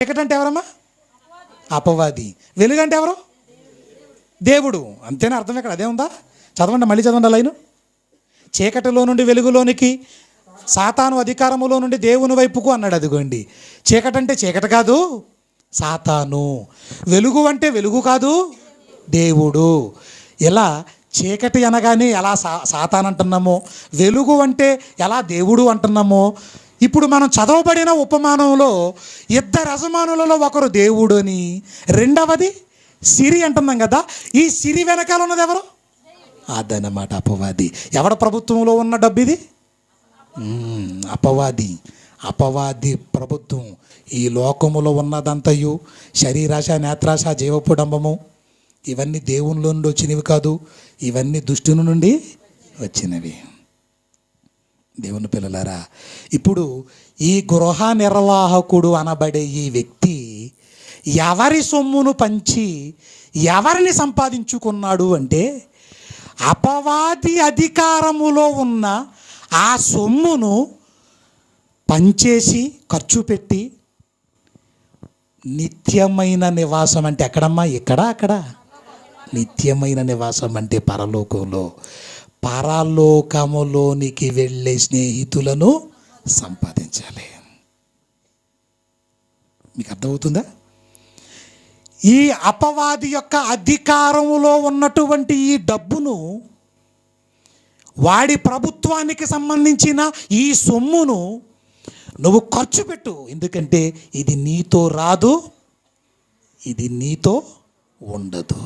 చీకటి అంటే ఎవరమ్మా? అపవాది. వెలుగు అంటే ఎవరు? దేవుడు. అంతేనా అర్థం? ఇక్కడ అదే ఉందా? చదవండి, మళ్ళీ చదవండి లైను. చీకటిలో నుండి వెలుగులోనికి, సాతాను అధికారములో నుండి దేవుని వైపుకు అన్నాడు. అదిగోండి, చీకటి అంటే చీకటి కాదు, సాతాను. వెలుగు అంటే వెలుగు కాదు, దేవుడు. ఇలా చీకటి అనగానే ఎలా సాతాను అంటున్నామో, వెలుగు అంటే ఎలా దేవుడు అంటున్నామో, ఇప్పుడు మనం చదవబడిన ఉపమానంలో ఇద్దరు యజమానులలో ఒకరు దేవుడు అని, రెండవది సిరి అంటున్నాం కదా. ఈ సిరి వెనకాల ఉన్నది ఎవరు? అదనమాట అపవాది. ఎవడ ప్రభుత్వంలో ఉన్న డబ్బు ఇది? అపవాది. అపవాది ప్రభుత్వం. ఈ లోకములో ఉన్నదంతయు శరీరాశ, నేత్రాశ, జీవపుడంబము, ఇవన్నీ దేవునిలో నుండి వచ్చినవి కాదు, ఇవన్నీ దుష్టుని నుండి వచ్చినవి. దేవుని పిల్లలారా, ఇప్పుడు ఈ గృహ నిర్వాహకుడు అనబడే ఈ వ్యక్తి ఎవరి సొమ్మును పంచి ఎవరిని సంపాదించుకున్నాడు అంటే, అపవాది అధికారములో ఉన్న ఆ సొమ్మును పంచేసి ఖర్చు పెట్టి నిత్యమైన నివాసం అంటే ఎక్కడమ్మా? ఇక్కడ అక్కడ. నిత్యమైన నివాసం అంటే పరలోకంలో, పరలోకములోనికి వెళ్ళే స్నేహితులను సంపాదించాలి. మీకు అర్థమవుతుందా? ఈ అపవాది యొక్క అధికారములో ఉన్నటువంటి ఈ డబ్బును, వాడి ప్రభుత్వానికి సంబంధించిన ఈ సొమ్మును నువ్వు ఖర్చు పెట్టు. ఎందుకంటే ఇది నీతో రాదు, ఇది నీతో ఉండదు.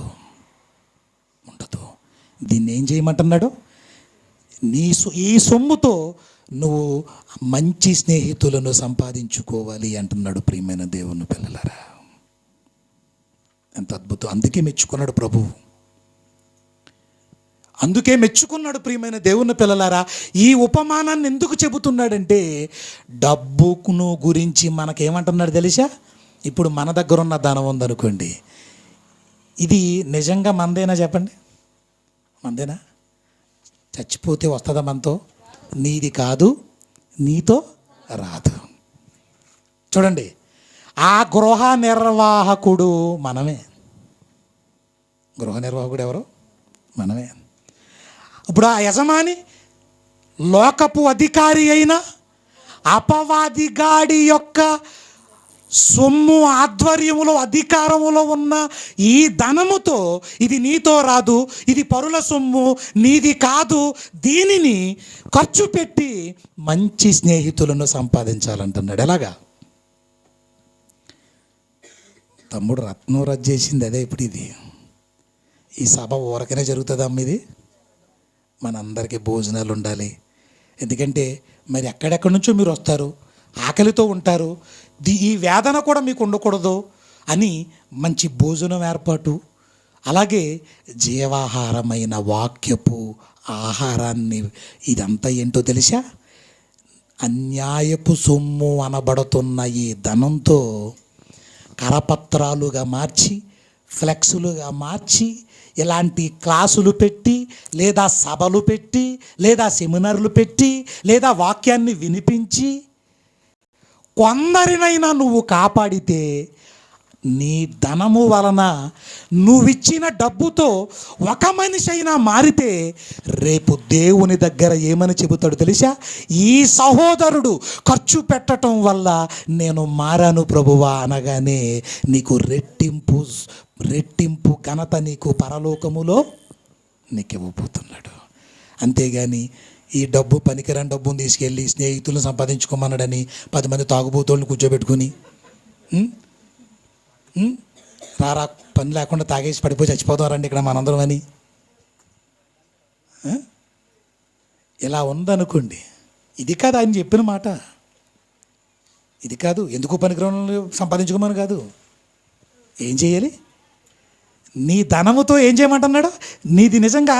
దీన్ని ఏం చేయమంటున్నాడు? ఈ సొమ్ముతో నువ్వు మంచి స్నేహితులను సంపాదించుకోవాలి అంటున్నాడు. ప్రియమైన దేవుని పిల్లలారా, ఎంత అద్భుతం! అందుకే మెచ్చుకున్నాడు ప్రభువు, అందుకే మెచ్చుకున్నాడు. ప్రియమైన దేవుని పిల్లలారా, ఈ ఉపమానాన్ని ఎందుకు చెబుతున్నాడంటే, డబ్బును గురించి మనకేమంటున్నాడు తెలుసా? ఇప్పుడు మన దగ్గర ఉన్న ధనం ఉందనుకోండి, ఇది నిజంగా మనదేనా? చెప్పండి, మనదేనా? చచ్చిపోతే వస్తుందా మనతో? నీది కాదు, నీతో రాదు. చూడండి, ఆ గృహ నిర్వాహకుడు మనమే. గృహ నిర్వాహకుడు ఎవరు? మనమే. ఇప్పుడు ఆ యజమాని లోకపు అధికారి అయిన అపవాదిగాడి యొక్క సొమ్ము ఆధ్వర్యములో, అధికారములో ఉన్న ఈ ధనముతో, ఇది నీతో రాదు, ఇది పరుల సొమ్ము, నీది కాదు, దీనిని ఖర్చు పెట్టి మంచి స్నేహితులను సంపాదించాలంటున్నాడు. ఎలాగా? తమ్ముడు రత్నం రద్దు చేసింది అదే. ఇప్పుడు ఇది ఈ సభ ఊరకనే జరుగుతుందమ్మ. ఇది మనందరికీ భోజనాలు ఉండాలి. ఎందుకంటే మరి ఎక్కడెక్కడి నుంచో మీరు వస్తారు, ఆకలితో ఉంటారు, ఈ వేదన కూడా మీకు ఉండకూడదు అని మంచి భోజనం ఏర్పాటు, అలాగే జీవాహారమైన వాక్యపు ఆహారాన్ని, ఇదంతా ఏంటో తెలుసా? అన్యాయపు సొమ్ము అనబడుతున్న ఈ ధనంతో కరపత్రాలుగా మార్చి, ఫ్లెక్సులుగా మార్చి, ఇలాంటి క్లాసులు పెట్టి, లేదా సభలు పెట్టి, లేదా సెమినార్లు పెట్టి, లేదా వాక్యాన్ని వినిపించి కొందరినైనా నువ్వు కాపాడితే, నీ ధనము వలన, నువ్విచ్చిన డబ్బుతో ఒక మనిషి అయినా మారితే, రేపు దేవుని దగ్గర ఏమని చెబుతాడు తెలుసా? ఈ సహోదరుడు ఖర్చు పెట్టడం వల్ల నేను మారాను ప్రభువా అనగానే నీకు రెట్టింపు ఘనత నీకు పరలోకములో నీకు ఇవ్వబోతున్నాడు. అంతేగాని ఈ డబ్బు, పనికిరాని డబ్బును తీసుకెళ్ళి స్నేహితులను సంపాదించుకోమన్నాడని 10 మంది తాగుబోతోళ్ళని కూర్చోబెట్టుకుని రారా పని లేకుండా తాగేసి పడిపోయి చచ్చిపోతారండి ఇక్కడ మనందరం అని ఇలా ఉందనుకోండి. ఇది కాదు ఆయన చెప్పిన మాట. ఇది కాదు, ఎందుకు పనికిరాని సంపాదించుకోమని కాదు. ఏం చేయాలి? నీ ధనముతో ఏం చేయమంటున్నాడు? నీది నిజంగా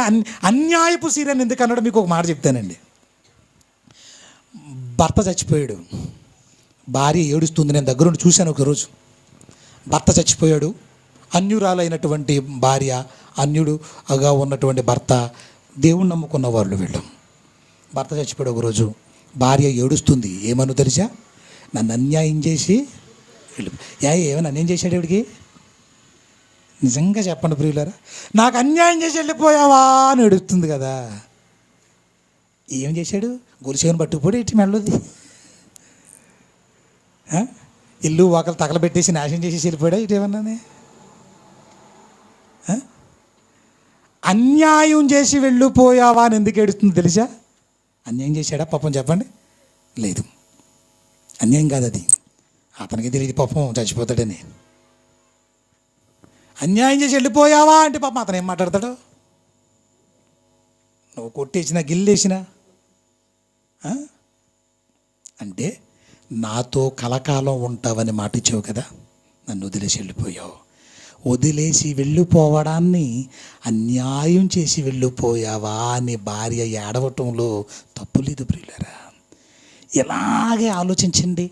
అన్యాయపు సీరియని ఎందుకు అన్నాడు? మీకు ఒక మాట చెప్తానండి. భర్త చచ్చిపోయాడు, భార్య ఏడుస్తుంది. నేను దగ్గరుండి చూశాను ఒకరోజు. భర్త చచ్చిపోయాడు, అన్యురాలైనటువంటి భార్య, అన్యుడుగా ఉన్నటువంటి భర్త, దేవుణ్ణి నమ్ముకున్న వాళ్ళు వీళ్ళు. భర్త చచ్చిపోయాడు ఒకరోజు, భార్య ఏడుస్తుంది. ఏమను తెలుసా? నన్ను అన్యాయం చేసి వెళ్ళి ఏమైనా అన్యాయం చేశాడు ఇవిడికి? నిజంగా చెప్పండి ప్రియులారా, నాకు అన్యాయం చేసి వెళ్ళిపోయావా అని ఏడుస్తుంది కదా. ఏం చేశాడు? గొలుసుకొని పట్టుకుపోయి ఇటు మెళ్ళది ఇల్లు వాకలు తగలబెట్టేసి నాశనం చేసేసి వెళ్ళిపోయాడా ఇటు ఏమన్నానే? అన్యాయం చేసి వెళ్ళిపోయావా అని ఎందుకు ఏడుస్తుంది తెలుసా? అన్యాయం చేశాడా పాపం? చెప్పండి. లేదు, అన్యాయం కాదు అది. అతనికి తెలియదు పాపం చచ్చిపోతాడని. అన్యాయం చేసి వెళ్ళిపోయావా అంటే పాపం అతను ఏం మాట్లాడతాడు? నువ్వు కొట్టేసినా గిల్లేసినా అంటే నాతో కలకాలం ఉంటావని మాట ఇచ్చావు కదా, నన్ను వదిలేసి వెళ్ళిపోయావు. వదిలేసి వెళ్ళిపోవడాన్ని అన్యాయం చేసి వెళ్ళిపోయావా అని భార్య ఏడవటంలో తప్పు లేదు ప్రియులారా. ఇలాగే ఆలోచించండి.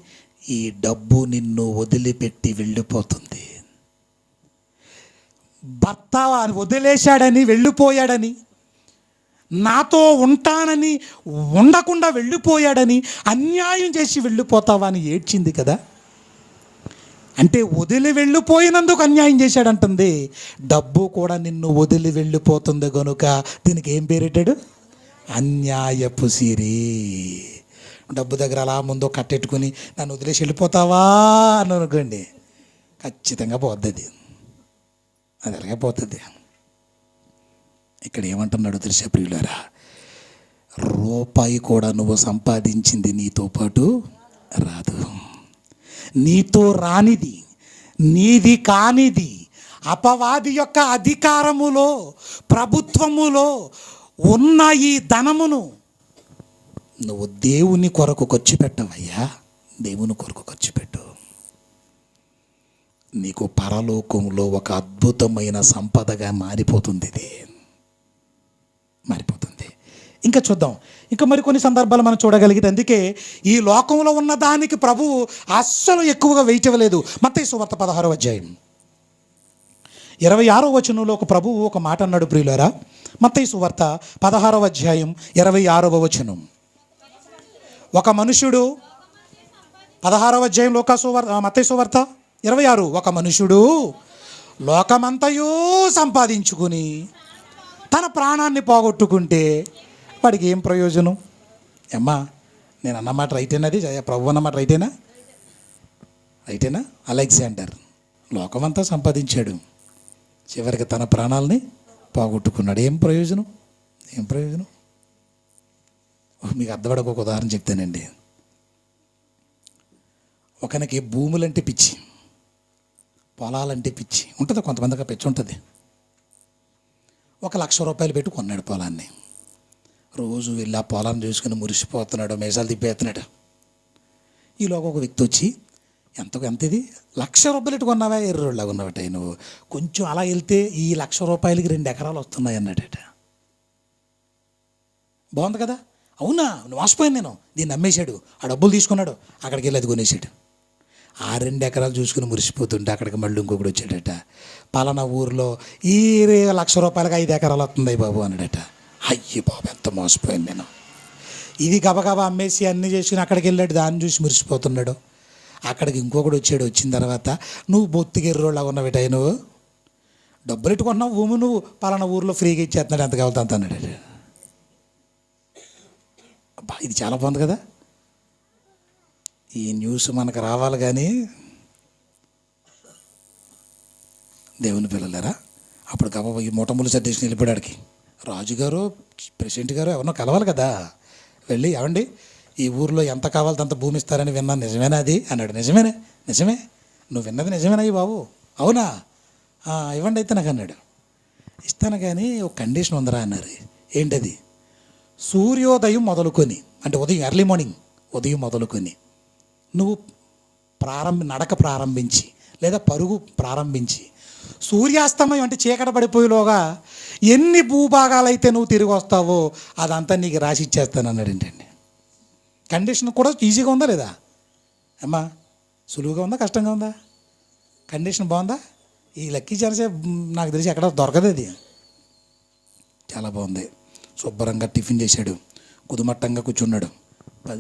ఈ డబ్బు నిన్ను వదిలిపెట్టి వెళ్ళిపోతుంది. భర్త వదిలేశాడని వెళ్ళిపోయాడని, నాతో ఉంటానని ఉండకుండా వెళ్ళిపోయాడని అన్యాయం చేసి వెళ్ళిపోతావా అని ఏడ్చింది కదా. అంటే వదిలి వెళ్ళిపోయినందుకు అన్యాయం చేశాడంటుంది. డబ్బు కూడా నిన్ను వదిలి వెళ్ళిపోతుంది కనుక దీనికి ఏం పేరెట్టాడు? అన్యాయపు సిరి. డబ్బు దగ్గర అలా ముందు కట్టెట్టుకుని నన్ను వదిలేసి వెళ్ళిపోతావా అని అనుకోండి, ఖచ్చితంగా పోతుంది. అది అలాగే పోతుంది. ఇక్కడ ఏమంటున్నాడు తెలుసా ప్రియులారా? రూపాయి కూడా నువ్వు సంపాదించింది నీతో పాటు రాదు. నీతో రానిది, నీది కానిది, అపవాది యొక్క అధికారములో, ప్రభుత్వములో ఉన్న ఈ ధనమును నువ్వు దేవుని కొరకు ఖర్చు పెట్టవయ్యా. దేవుని కొరకు ఖర్చు పెట్టు. నీకు పరలోకంలో ఒక అద్భుతమైన సంపదగా మారిపోతుంది. ఇది మారిపోతుంది. ఇంకా చూద్దాం. ఇంకా మరికొన్ని సందర్భాలు మనం చూడగలిగితే, అందుకే ఈ లోకంలో ఉన్న దానికి ప్రభువు అస్సలు ఎక్కువగా వెయిట్ ఇవ్వలేదు. మత్తయి సువార్త 16వ అధ్యాయం 26వ వచనంలో ఒక ప్రభువు ఒక మాట అన్నాడు ప్రియులారా. మత్తయి సువార్త 16వ అధ్యాయం 26వ వచనం. ఒక మనుషుడు 16వ అధ్యాయం మత్తయి సువార్త 26. ఒక మనుషుడు లోకమంతయు సంపాదించుకుని తన ప్రాణాన్ని పోగొట్టుకుంటే వాడికి ఏం ప్రయోజనం? అమ్మా, నేను అన్నమాట రైటేనది? ప్రభు అన్నమాట రైటేనా? అలెగ్జాండర్ లోకమంతా సంపాదించాడు, చివరికి తన ప్రాణాలని పోగొట్టుకున్నాడు. ఏం ప్రయోజనం? మీకు అర్థపడక ఒక ఉదాహరణ చెప్తానండి. ఒకనికి భూములంటే పిచ్చి, పొలాలంటే పిచ్చి ఉంటుంది. కొంతమందికి పిచ్చి ఉంటుంది. 1,00,000 రూపాయలు పెట్టి కొన్నాడు పొలాన్ని. రోజు వెళ్ళి ఆ పొలాన్ని చూసుకుని మురిసిపోతున్నాడు, మేసాలు తిప్పేస్తున్నాడు. ఈలోగా ఒక వ్యక్తి వచ్చి, ఎంత ఇది 1,00,000 రూపాయలు పెట్టి కొన్నావా? ఎర్రోళ్ళగా ఉన్నావట నువ్వు. కొంచెం అలా వెళ్తే ఈ 1,00,000 రూపాయలకి 2 ఎకరాలు వస్తున్నాయి అన్నాడట. బాగుంది కదా? అవునా, నువ్వు మోసపోయాను నేను. దీన్ని అమ్మేశాడు, ఆ డబ్బులు తీసుకున్నాడు, అక్కడికి వెళ్ళి అది కొనేసాడు. ఆ 2 ఎకరాలు చూసుకుని మురిసిపోతుంటే అక్కడికి మళ్ళీ ఇంకొకటి వచ్చాడట. పలానా ఊరిలో ఈ 1,00,000 రూపాయలకి 5 ఎకరాలు వస్తుంది బాబు అన్నాడట. అయ్యి బాబు, ఎంత మోసపోయాను నేను. ఇది గబగబా అమ్మేసి అన్నీ చేసుకుని అక్కడికి వెళ్ళాడు, దాన్ని చూసి మురిసిపోతున్నాడు. అక్కడికి ఇంకొకటి వచ్చాడు. వచ్చిన తర్వాత, నువ్వు బొత్తికి ఎర్రోళ్ళగా ఉన్నవిట, నువ్వు డబ్బులు ఎట్టుకుంటున్నావు, భూమి నువ్వు పలానా ఊరిలో ఫ్రీగా ఇచ్చేస్తున్నాడు, ఎంత కావాలి అంత అన్నాడు. అబ్బా, ఇది చాలా బాగుంది కదా. ఈ న్యూస్ మనకు రావాలి కానీ దేవుని పిల్లలారా, అప్పుడు గబ ఈ మూటములు సర్దేసి వెళ్ళిపోయాడికి. రాజుగారు, ప్రెసిడెంట్ గారు ఎవరినో కలవాలి కదా. వెళ్ళి, ఏమండి ఈ ఊరిలో ఎంత కావాలో అంత భూమి ఇస్తారని విన్నాను, నిజమేనా అది అన్నాడు. నిజమే, నువ్వు విన్నది నిజమేనా ఈ బాబు? అవునా, ఇవ్వండి అయితే నాకు అన్నాడు. ఇస్తాను కానీ ఒక కండిషన్ ఉందరా అన్నారు. ఏంటది? సూర్యోదయం మొదలుకొని, అంటే ఉదయం ఎర్లీ మార్నింగ్ ఉదయం మొదలుకొని నువ్వు నడక ప్రారంభించి లేదా పరుగు ప్రారంభించి సూర్యాస్తమయం అంటే చీకట పడిపోయేలోగా ఎన్ని భూభాగాలైతే నువ్వు తిరిగి వస్తావో అదంతా నీకు రాసి ఇచ్చేస్తాను అన్నాడు. ఏంటండి కండిషన్ కూడా ఈజీగా ఉందా లేదా అమ్మా? సులువుగా ఉందా, కష్టంగా ఉందా? కండిషన్ బాగుందా? ఈ లక్కీ ఛాన్సే నాకు తెలిసి ఎక్కడ దొరకదు. అది చాలా బాగుంది. శుభ్రంగా టిఫిన్ చేశాడు, కుదుమట్టంగా కూర్చున్నాడు,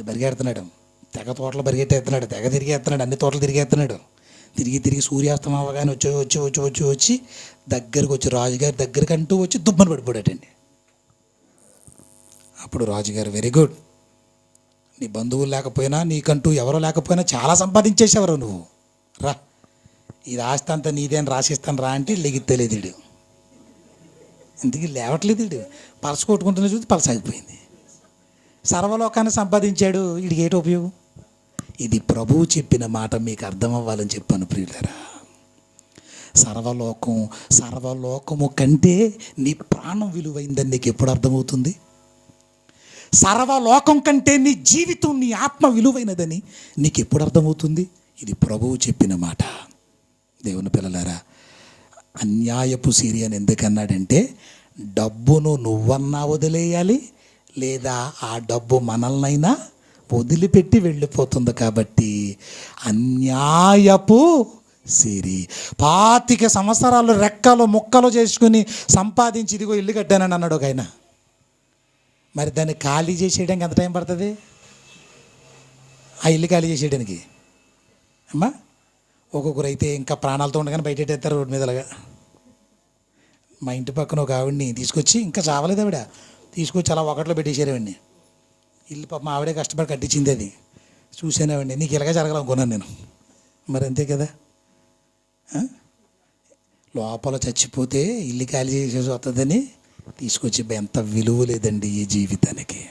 పరిగెడుతున్నాడు, తెగ తోటలు పరిగెత్తేస్తున్నాడు, తెగ తిరిగేస్తున్నాడు, అన్ని తోటలు తిరిగేస్తున్నాడు. తిరిగి తిరిగి సూర్యాస్తం అవ్వగానే వచ్చి వచ్చి వచ్చి వచ్చి వచ్చి దగ్గరకు వచ్చి రాజుగారి దగ్గరికి అంటూ వచ్చి దుబ్బను పడిపోయాడండి. అప్పుడు రాజుగారు, వెరీ గుడ్, నీ బంధువులు లేకపోయినా నీకంటూ ఎవరో లేకపోయినా చాలా సంపాదించేసేవారు నువ్వు, రా ఇది ఆస్తి అంతా నీదేని రాసిస్తాను రా అంటే లెగిత్తలేదు ఇడు. ఇందుకు లేవట్లేదు ఇడు, పలస కొట్టుకుంటున్న చూసి పలస ఆగిపోయింది. సర్వలోకాన్ని సంపాదించాడు, వీడికి ఏంటి ఉపయోగం? ఇది ప్రభువు చెప్పిన మాట మీకు అర్థం అవ్వాలని చెప్పాను ప్రియులారా. సర్వలోకము కంటే నీ ప్రాణం విలువైందని నీకు ఎప్పుడు అర్థమవుతుంది? సర్వలోకం కంటే నీ జీవితం, నీ ఆత్మ విలువైనదని నీకు ఎప్పుడు అర్థమవుతుంది? ఇది ప్రభువు చెప్పిన మాట. దేవుని పిల్లలారా, అన్యాయపు సిరి అని ఎందుకన్నాడంటే, డబ్బును నువ్వన్నా వదిలేయాలి, లేదా ఆ డబ్బు మనల్నైనా వదిలిపెట్టి వెళ్ళిపోతుంది. కాబట్టి అన్యాయపు సిరి. 25 సంవత్సరాలు రెక్కలు ముక్కలు చేసుకుని సంపాదించి ఇదిగో ఇల్లు కట్టానని అన్నాడు ఒక ఆయన. మరి దాన్ని ఖాళీ చేసేయడానికి ఎంత టైం పడుతుంది? ఆ ఇల్లు ఖాళీ చేసేయడానికి అమ్మా ఒక్కొక్కరు అయితే ఇంకా ప్రాణాలతో ఉండగానే బయటెట్టేస్తారు రోడ్డు మీదలాగా. మా ఇంటి పక్కన ఒక ఆవిడ్ని తీసుకొచ్చి, ఇంకా చావలేదు ఆవిడ, తీసుకొచ్చి అలా ఒకటిలో పెట్టేసారేవాడిని. ఇల్లు పాప మా ఆవిడే కష్టపడి కట్టించింది. అది చూసానేవాడిని, నీకు ఇలాగే జరగాలనుకున్నాను నేను. మరి అంతే కదా, లోపల చచ్చిపోతే ఇల్లు ఖాళీ చేసేసి వస్తుందని తీసుకొచ్చి. ఎంత విలువ లేదండి ఈ జీవితానికి.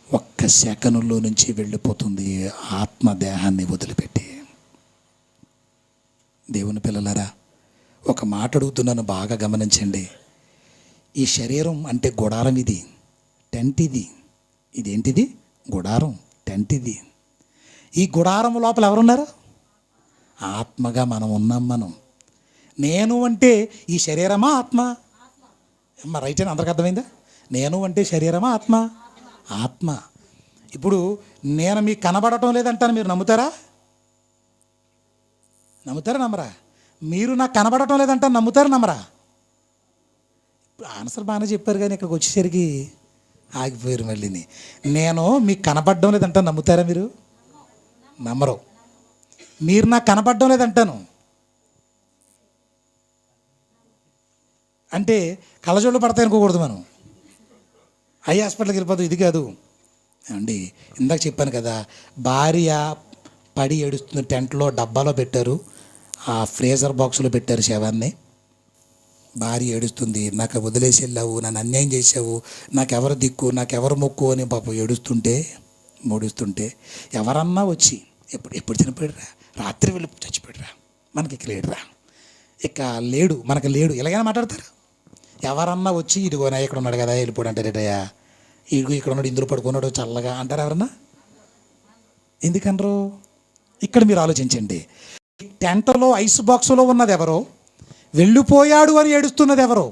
ఒక్క సెకనుల్లో నుంచి వెళ్ళిపోతుంది ఆత్మ దేహాన్ని వదిలిపెట్టి. దేవుని పిల్లలారా, ఒక మాట అడుగుతున్నాను, బాగా గమనించండి. ఈ శరీరం అంటే గుడారం, ఇది టెంట్, ఇదేంటిది? గుడారం, టెంట్. ఇది ఈ గుడారం లోపల ఎవరున్నారు? ఆత్మగా మనం ఉన్నాం. నేను అంటే ఈ శరీరమా ఆత్మ? అమ్మ రైట్ అని అందరికి అర్థమైందా? నేను అంటే శరీరమా ఆత్మ? ఆత్మ. ఇప్పుడు నేను మీకు కనబడటం లేదంటాను, మీరు నమ్ముతారా? నమ్మరా? మీరు నాకు కనబడటం లేదంటాను, నమ్ముతారా నమ్మరా? ఇప్పుడు ఆన్సర్ బాగానే చెప్పారు, కానీ ఇక్కడికి వచ్చేసరికి ఆగిపోయారు మళ్ళీని. నేను మీకు కనబడడం లేదంటాను, నమ్ముతారా? మీరు నమ్మరు. మీరు నాకు కనబడడం లేదంటాను అంటే కళ్ళజోళ్ళు పడతాయి అనుకోకూడదు మనం. ఐ హాస్పిటల్కి వెళ్ళిపోతాం. ఇది కాదు అండి. ఇందాక చెప్పాను కదా, భార్య పడి ఏడుస్తుంది, టెంట్లో డబ్బాలో పెట్టారు, ఆ ఫ్రీజర్ బాక్స్లో పెట్టారు శవాన్ని. భార్య ఏడుస్తుంది, నాకు వదిలేసి వెళ్ళావు, నన్ను అన్యాయం చేసావు, నాకెవరు దిక్కు, నాకెవరు మొక్కు అని పాపం మూడుస్తుంటే ఎవరన్నా వచ్చి ఎప్పుడు చనిపోయాడురా, రాత్రి వెళ్ళి చచ్చిపోయాడురా, మనకి ఇక లేడురా, ఇక లేడు, మనకు లేడు, ఇలాగైనా మాట్లాడతారు. ఎవరన్నా వచ్చి ఇదిగో నా ఇక్కడ ఉన్నాడు కదా వెళ్ళిపోడు అంటారేటయ్యా, ఇదిగో ఇక్కడ ఉన్నాడు, ఇందులో పడుకున్నాడు చల్లగా అంటారు ఎవరన్నా? ఎందుకనరు? ఇక్కడ మీరు ఆలోచించండి. టెంట్లో ఐస్ బాక్సులో ఉన్నది ఎవరో, వెళ్ళిపోయాడు అని ఏడుస్తున్నది ఎవరో,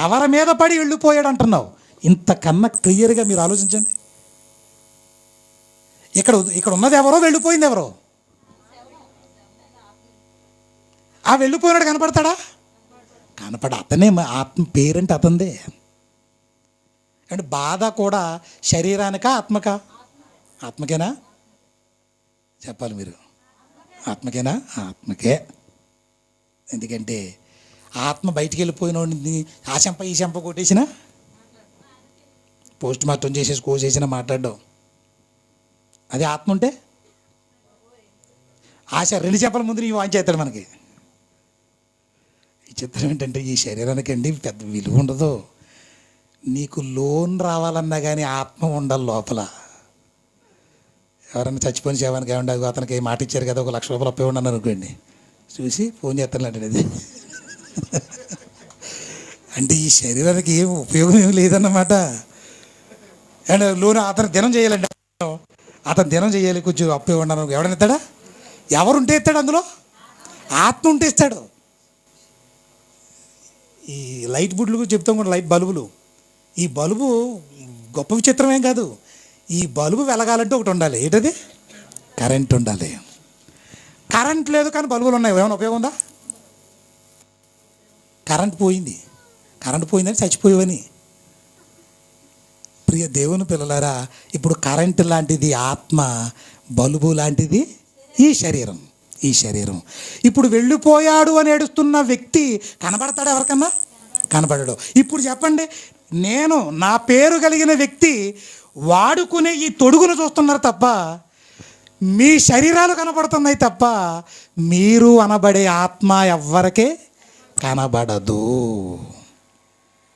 ఎవరి మీద పడి వెళ్ళిపోయాడు అంటున్నావు. ఇంతకన్నా క్లియర్గా మీరు ఆలోచించండి. ఇక్కడ ఉన్నది ఎవరో, వెళ్ళిపోయింది ఎవరో. ఆ వెళ్ళిపోయినాడు కనపడతాడా? కనపడ. అతనే ఆత్మ, పేరంటే అతందే. అంటే బాధ కూడా శరీరానికా ఆత్మకా? ఆత్మకేనా? చెప్పాలి మీరు. ఆత్మకేనా? ఆత్మకే. ఎందుకంటే ఆత్మ బయటికి వెళ్ళిపోయినోడిని ఆ చెంప ఈ చెంప కొట్టేసిన, పోస్ట్ మార్టం చేసేసి కోసేసిన మాట్లాడడం, అది ఆత్మ ఉంటే ఆశ 2 చెంపల ముందు నీ వాంచేస్తాడు మనకి. ఈ చిత్రం ఏంటంటే, ఈ శరీరానికి అండి పెద్ద విలువ ఉండదు. నీకు లోన్ రావాలన్నా కానీ ఆత్మ ఉండాలి లోపల. ఎవరైనా చచ్చిపోయిన సేవానికి ఏమండి, అతనికి మాట ఇచ్చారు కదా, 1 లక్ష రూపాయలు అప్పే ఉండను అనుకోండి, చూసి ఫోన్ చేస్తాను అది. అంటే ఈ శరీరానికి ఏం ఉపయోగం ఏమి లేదన్నమాట. అండ్ లోన్ అతను దినం చేయాలండి, అతను దినం చేయాలి, కొంచెం అప్పే ఉండను. ఎవడైనా ఇస్తాడా? ఎవరుంటే ఇస్తాడు? అందులో ఆత్మ ఉంటే ఇస్తాడు. ఈ లైట్ బుడ్లు చెప్తాం కూడా, లైట్ బల్బులు. ఈ బల్బు గొప్ప విచిత్రం ఏం కాదు. ఈ బల్బు వెలగాలంటే ఒకటి ఉండాలి. ఏంటది? కరెంట్ ఉండాలి. కరెంట్ లేదు కానీ బల్బులు ఉన్నాయి, ఏమైనా ఉపయోగం ఉందా? కరెంట్ పోయిందని చచ్చిపోయేవని. ప్రియ దేవుని పిల్లలారా, ఇప్పుడు కరెంటు లాంటిది ఆత్మ, బల్బు లాంటిది ఈ శరీరం. ఈ శరీరం. ఇప్పుడు వెళ్ళిపోయాడు అని ఏడుస్తున్న వ్యక్తి కనబడతాడు ఎవరికన్నా? కనబడడు. ఇప్పుడు చెప్పండి, నేను నా పేరు కలిగిన వ్యక్తి వాడుకునే ఈ తొడుగును చూస్తున్నారు తప్ప మీ శరీరాలు కనబడుతున్నాయి తప్ప మీరు అనబడే ఆత్మ ఎవ్వరికే కనబడదు.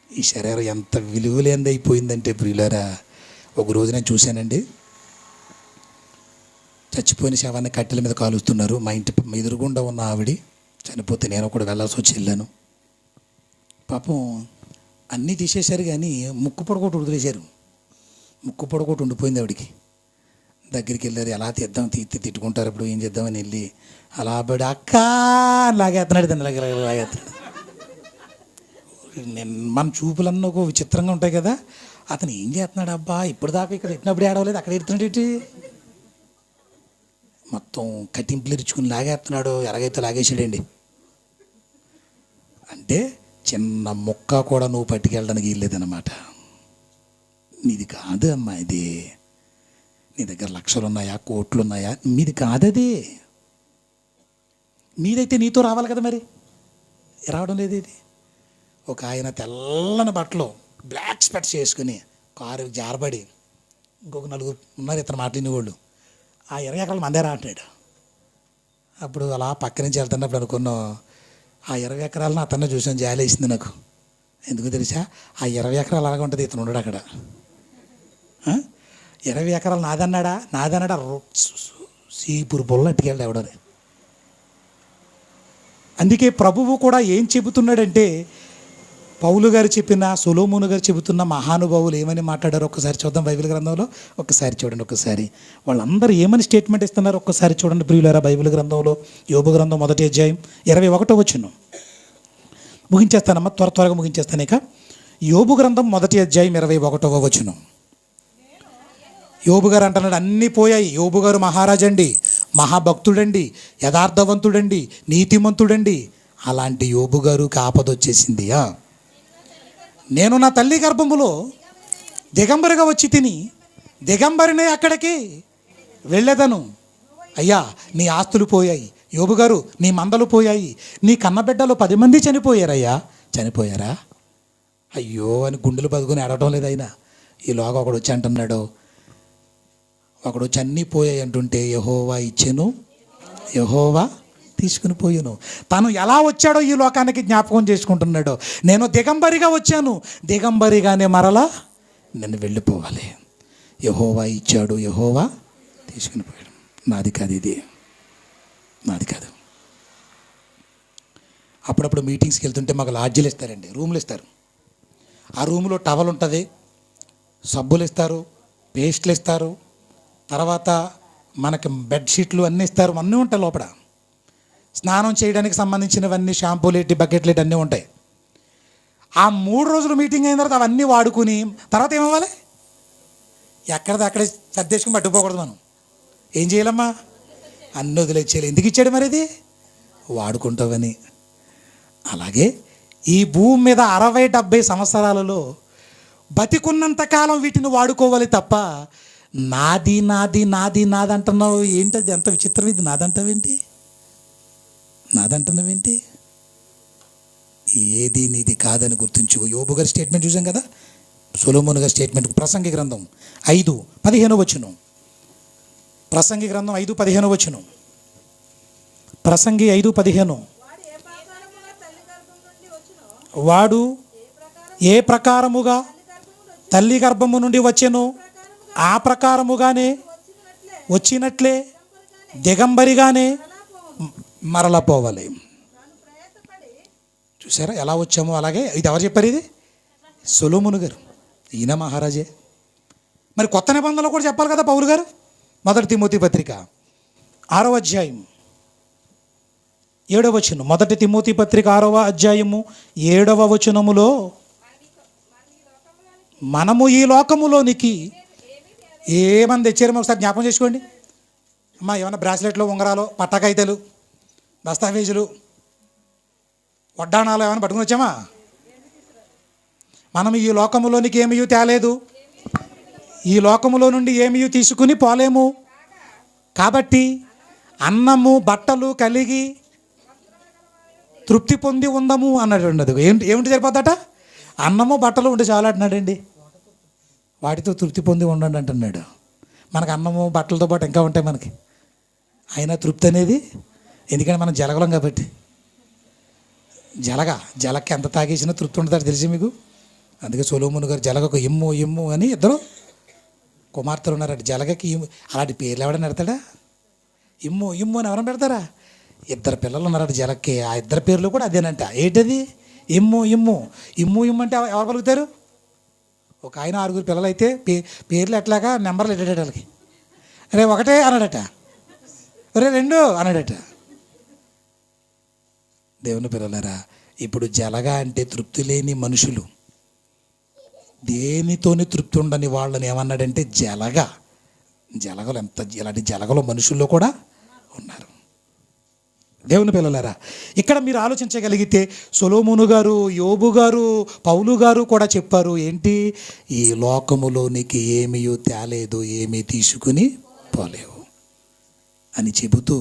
ఈ శరీరం ఎంత విలువలేనిది అయిపోయిందంటే ప్రియులారా, ఒక రోజు నేను చూశానండి, చచ్చిపోయిన శవాన్ని కట్టెల మీద కాలుస్తున్నారు. మా ఇంటి ఎదురుగుండా ఉన్న ఆవిడ చనిపోతే నేను కూడా వెళ్ళాల్సి వచ్చి వెళ్ళాను. పాపం అన్నీ తీసేశారు కానీ ముక్కు పొడగొట్టు వదిలేశారు. ముక్కు పొడగొట్టు ఉండిపోయింది ఆవిడికి. దగ్గరికి వెళ్ళారు, ఎలా తీద్దాం, తిట్టుకుంటారు, ఇప్పుడు ఏం చేద్దామని వెళ్ళి అలా ఆవిడ అక్క లాగేస్తున్నాడు, దాన్ని లాగేస్తున్నాడు. మన చూపులన్నీ ఒక విచిత్రంగా ఉంటాయి కదా. అతను ఏం చేస్తున్నాడు, అబ్బా ఇప్పుడు దాకా ఇక్కడ ఎట్టినప్పుడు ఏడవలేదు, అక్కడ ఎడుతున్నాడు ఏంటి, మొత్తం కటింపులు ఇరుచుకుని లాగేస్తున్నాడు. ఎలాగైతే లాగేసాడండి. అంటే చిన్న మొక్క కూడా నువ్వు పట్టుకెళ్ళడానికి వీల్లేదన్నమాట. నీది కాదు అమ్మా, ఇది నీ దగ్గర లక్షలు ఉన్నాయా, కోట్లు ఉన్నాయా, మీది కాదది. మీదైతే నీతో రావాలి కదా, మరి రావడం లేదు. ఇది ఒక ఆయన తెల్లని బట్టలు బ్లాక్ స్పెట్స్ చేసుకుని కారు జారబడి, ఇంకొక నలుగురు ఉన్నారు ఇతను మాట్లాడిన వాళ్ళు, ఆ 20 ఎకరాలు మందే రాంటాడు. అప్పుడు అలా పక్క నుంచి వెళ్తున్నప్పుడు అనుకున్నాం, ఆ 20 ఎకరాలను అతన్ని చూసాను, జాలి వేసింది నాకు. ఎందుకు తెలుసా, ఆ 20 ఎకరాలు అలాగే ఉంటుంది, ఇతను ఉండడు అక్కడ. 20 ఎకరాలు నాదన్నాడా సీపురు పొలం అట్టుకెళ్ళి ఎవడని. అందుకే ప్రభువు కూడా ఏం చెబుతున్నాడంటే, పౌలు గారు చెప్పిన, సొలొమోను గారు చెబుతున్న మహానుభావులు ఏమని మాట్లాడారో ఒక్కసారి చూద్దాం బైబిల్ గ్రంథంలో. ఒక్కసారి చూడండి, ఒక్కసారి వాళ్ళందరూ ఏమని స్టేట్మెంట్ ఇస్తున్నారు ఒక్కసారి చూడండి ప్రియులారా. బైబిల్ గ్రంథంలో యోబు గ్రంథం 1వ అధ్యాయం 21వ వచనం. ముగించేస్తానమ్మా, త్వరగా ముగించేస్తాను. ఇక యోబు గ్రంథం 1వ అధ్యాయం 21వ వచనం. యోబు గారు అంటున్నాడు, అన్నీ పోయాయి. యోబు గారు మహారాజండి, మహాభక్తుడండి, యథార్థవంతుడండి, నీతిమంతుడండి. అలాంటి యోబు గారికి ఆపదొచ్చేసింది. నేను నా తల్లి గర్భములో దిగంబరిగా వచ్చి తిని దిగంబరినే అక్కడికి వెళ్ళేదను. అయ్యా నీ ఆస్తులు పోయాయి, యోబు గారు నీ మందలు పోయాయి, నీ కన్నబిడ్డలు 10 మంది చనిపోయారయ్యా. చనిపోయారా? అయ్యో అని గుండెలు బతుకుని అడగటం లేదు ఆయన. ఈలోగా ఒకడు వచ్చి అంటున్నాడు, ఒకడు వచ్చి అన్నీ పోయాయి అంటుంటే, యెహోవా ఇచ్చెను, యెహోవా తీసుకుని పోయాను. తను ఎలా వచ్చాడో ఈ లోకానికి జ్ఞాపకం చేసుకుంటున్నాడు. నేను దిగంబరిగా వచ్చాను, దిగంబరిగానే మరలా నేను వెళ్ళిపోవాలి. యెహోవా ఇచ్చాడు, యెహోవా తీసుకుని పోయాడు. నాది కాదు, ఇది నాది కాదు. అప్పుడప్పుడు మీటింగ్స్కి వెళ్తుంటే మాకు లాడ్జీలు ఇస్తారండి, రూములు ఇస్తారు. ఆ రూములో టవల్ ఉంటుంది, సబ్బులు ఇస్తారు, పేస్ట్లు ఇస్తారు, తర్వాత మనకి బెడ్షీట్లు అన్నీ ఇస్తారు, అన్నీ ఉంటాయి లోపల. స్నానం చేయడానికి సంబంధించినవన్నీ, షాంపూలు ఏంటి, బకెట్లు ఏంటి అన్నీ ఉంటాయి. ఆ 3 రోజులు మీటింగ్ అయిన తర్వాత అవన్నీ వాడుకుని తర్వాత ఏమవ్వాలి, ఎక్కడిది అక్కడే సర్దేశం పట్టుకోకూడదు. మనం ఏం చేయాలమ్మా, అన్నీ వదిలేసేయాలి. ఎందుకు ఇచ్చాడు మరి, ఇది వాడుకుంటావని. అలాగే ఈ భూమి మీద 60-70 సంవత్సరాలలో బతికున్నంతకాలం వీటిని వాడుకోవాలి తప్ప నాది నాది నాది నాది అంటున్నావు ఏంటది, ఎంత విచిత్రం ఇది. నాదంటావేంటి, నాదంటున్నావేంటి, ఏది నీది కాదని గుర్తుంచుకో. యోబు గారి స్టేట్మెంట్ చూసాం కదా, సొలొమోను గారి స్టేట్మెంట్. ప్రసంగి గ్రంథం 5:15 వచనం. ప్రసంగి గ్రంథం 5:15 వచనం. ప్రసంగి 5:15. వాడు ఏ ప్రకారముగా తల్లి గర్భము నుండి వచ్చెను, ఆ ప్రకారముగానే వచ్చినట్లే దిగంబరిగానే మరలా పోవాలి. చూసారా ఎలా వచ్చామో అలాగే. ఇది ఎవరు చెప్పారు, ఇది సొలొమోను గారు, ఈయన మహారాజే. మరి కొత్త నిబంధనలు కూడా చెప్పాలి కదా పౌలు గారు. 1 తిమోతి పత్రిక 6వ అధ్యాయం 7వ వచనం. 1 తిమోతి పత్రిక 6వ అధ్యాయము 7వ వచనములో, మనము ఈ లోకములోనికి ఏమని తెచ్చారేమో ఒకసారి జ్ఞాపకం చేసుకోండి అమ్మా. ఏమన్నా బ్రాస్లెట్లు, ఉంగరాలు, పట్టాకాయితలు, దస్తావేజులు, వడ్డాణాలు ఏమైనా పట్టుకుని వచ్చామా? మనం ఈ లోకములోనికి ఏమీ తేలేదు, ఈ లోకములో నుండి ఏమీ తీసుకుని పోలేము. కాబట్టి అన్నము బట్టలు కలిగి తృప్తి పొంది ఉందము అన్నాడు. అది ఏమిటి సరిపోద్దట? అన్నము బట్టలు ఉంటే చాలు అంటున్నాడండి. వాటితో తృప్తి పొంది ఉండండి అంటున్నాడు. మనకు అన్నము బట్టలతో పాటు ఇంకా ఉంటాయి మనకి, అయినా తృప్తి అనేది, ఎందుకంటే మనం జలగలం కాబట్టి. జలకి ఎంత తాగేసినా తృప్తి ఉంటుందో తెలిసి మీకు. అందుకే సొలొమోను గారు జలగకు ఇమ్ము ఇమ్ము అని ఇద్దరు కుమార్తెలు ఉన్నారట. జలగకి అలాంటి పేర్లు ఎవడని పెడతాడా? ఇమ్ము ఇమ్ము అని ఎవరైనా పెడతారా? ఇద్దరు పిల్లలు ఉన్నారట జలక్కి. ఆ ఇద్దరు పేర్లు కూడా అదేనంట. ఏంటది? ఇమ్ము ఇమ్ము. ఇమ్ము ఇమ్ము అంటే ఎవరు పలుకుతారు? ఒక ఆయన 6 పిల్లలు అయితే పేర్లు ఎట్లాగా నెంబర్లు ఎట్టాడట వాళ్ళకి. అరే 1 అన్నాడట, అరే 2 అన్నాడట. దేవుని పిల్లలారా, ఇప్పుడు జలగా అంటే తృప్తి లేని మనుషులు, దేనితోని తృప్తి ఉండని వాళ్ళని ఏమన్నాడంటే జలగలు. ఇలాంటి జలగలు మనుషుల్లో కూడా ఉన్నారు. దేవుని పిల్లలారా, ఇక్కడ మీరు ఆలోచించగలిగితే సొలొమోను గారు, యోబు గారు, పౌలు గారు కూడా చెప్పారు. ఏంటి? ఈ లోకములోనికి ఏమీ తేలేదు, ఏమీ తీసుకుని పోలేవు అని చెబుతూ,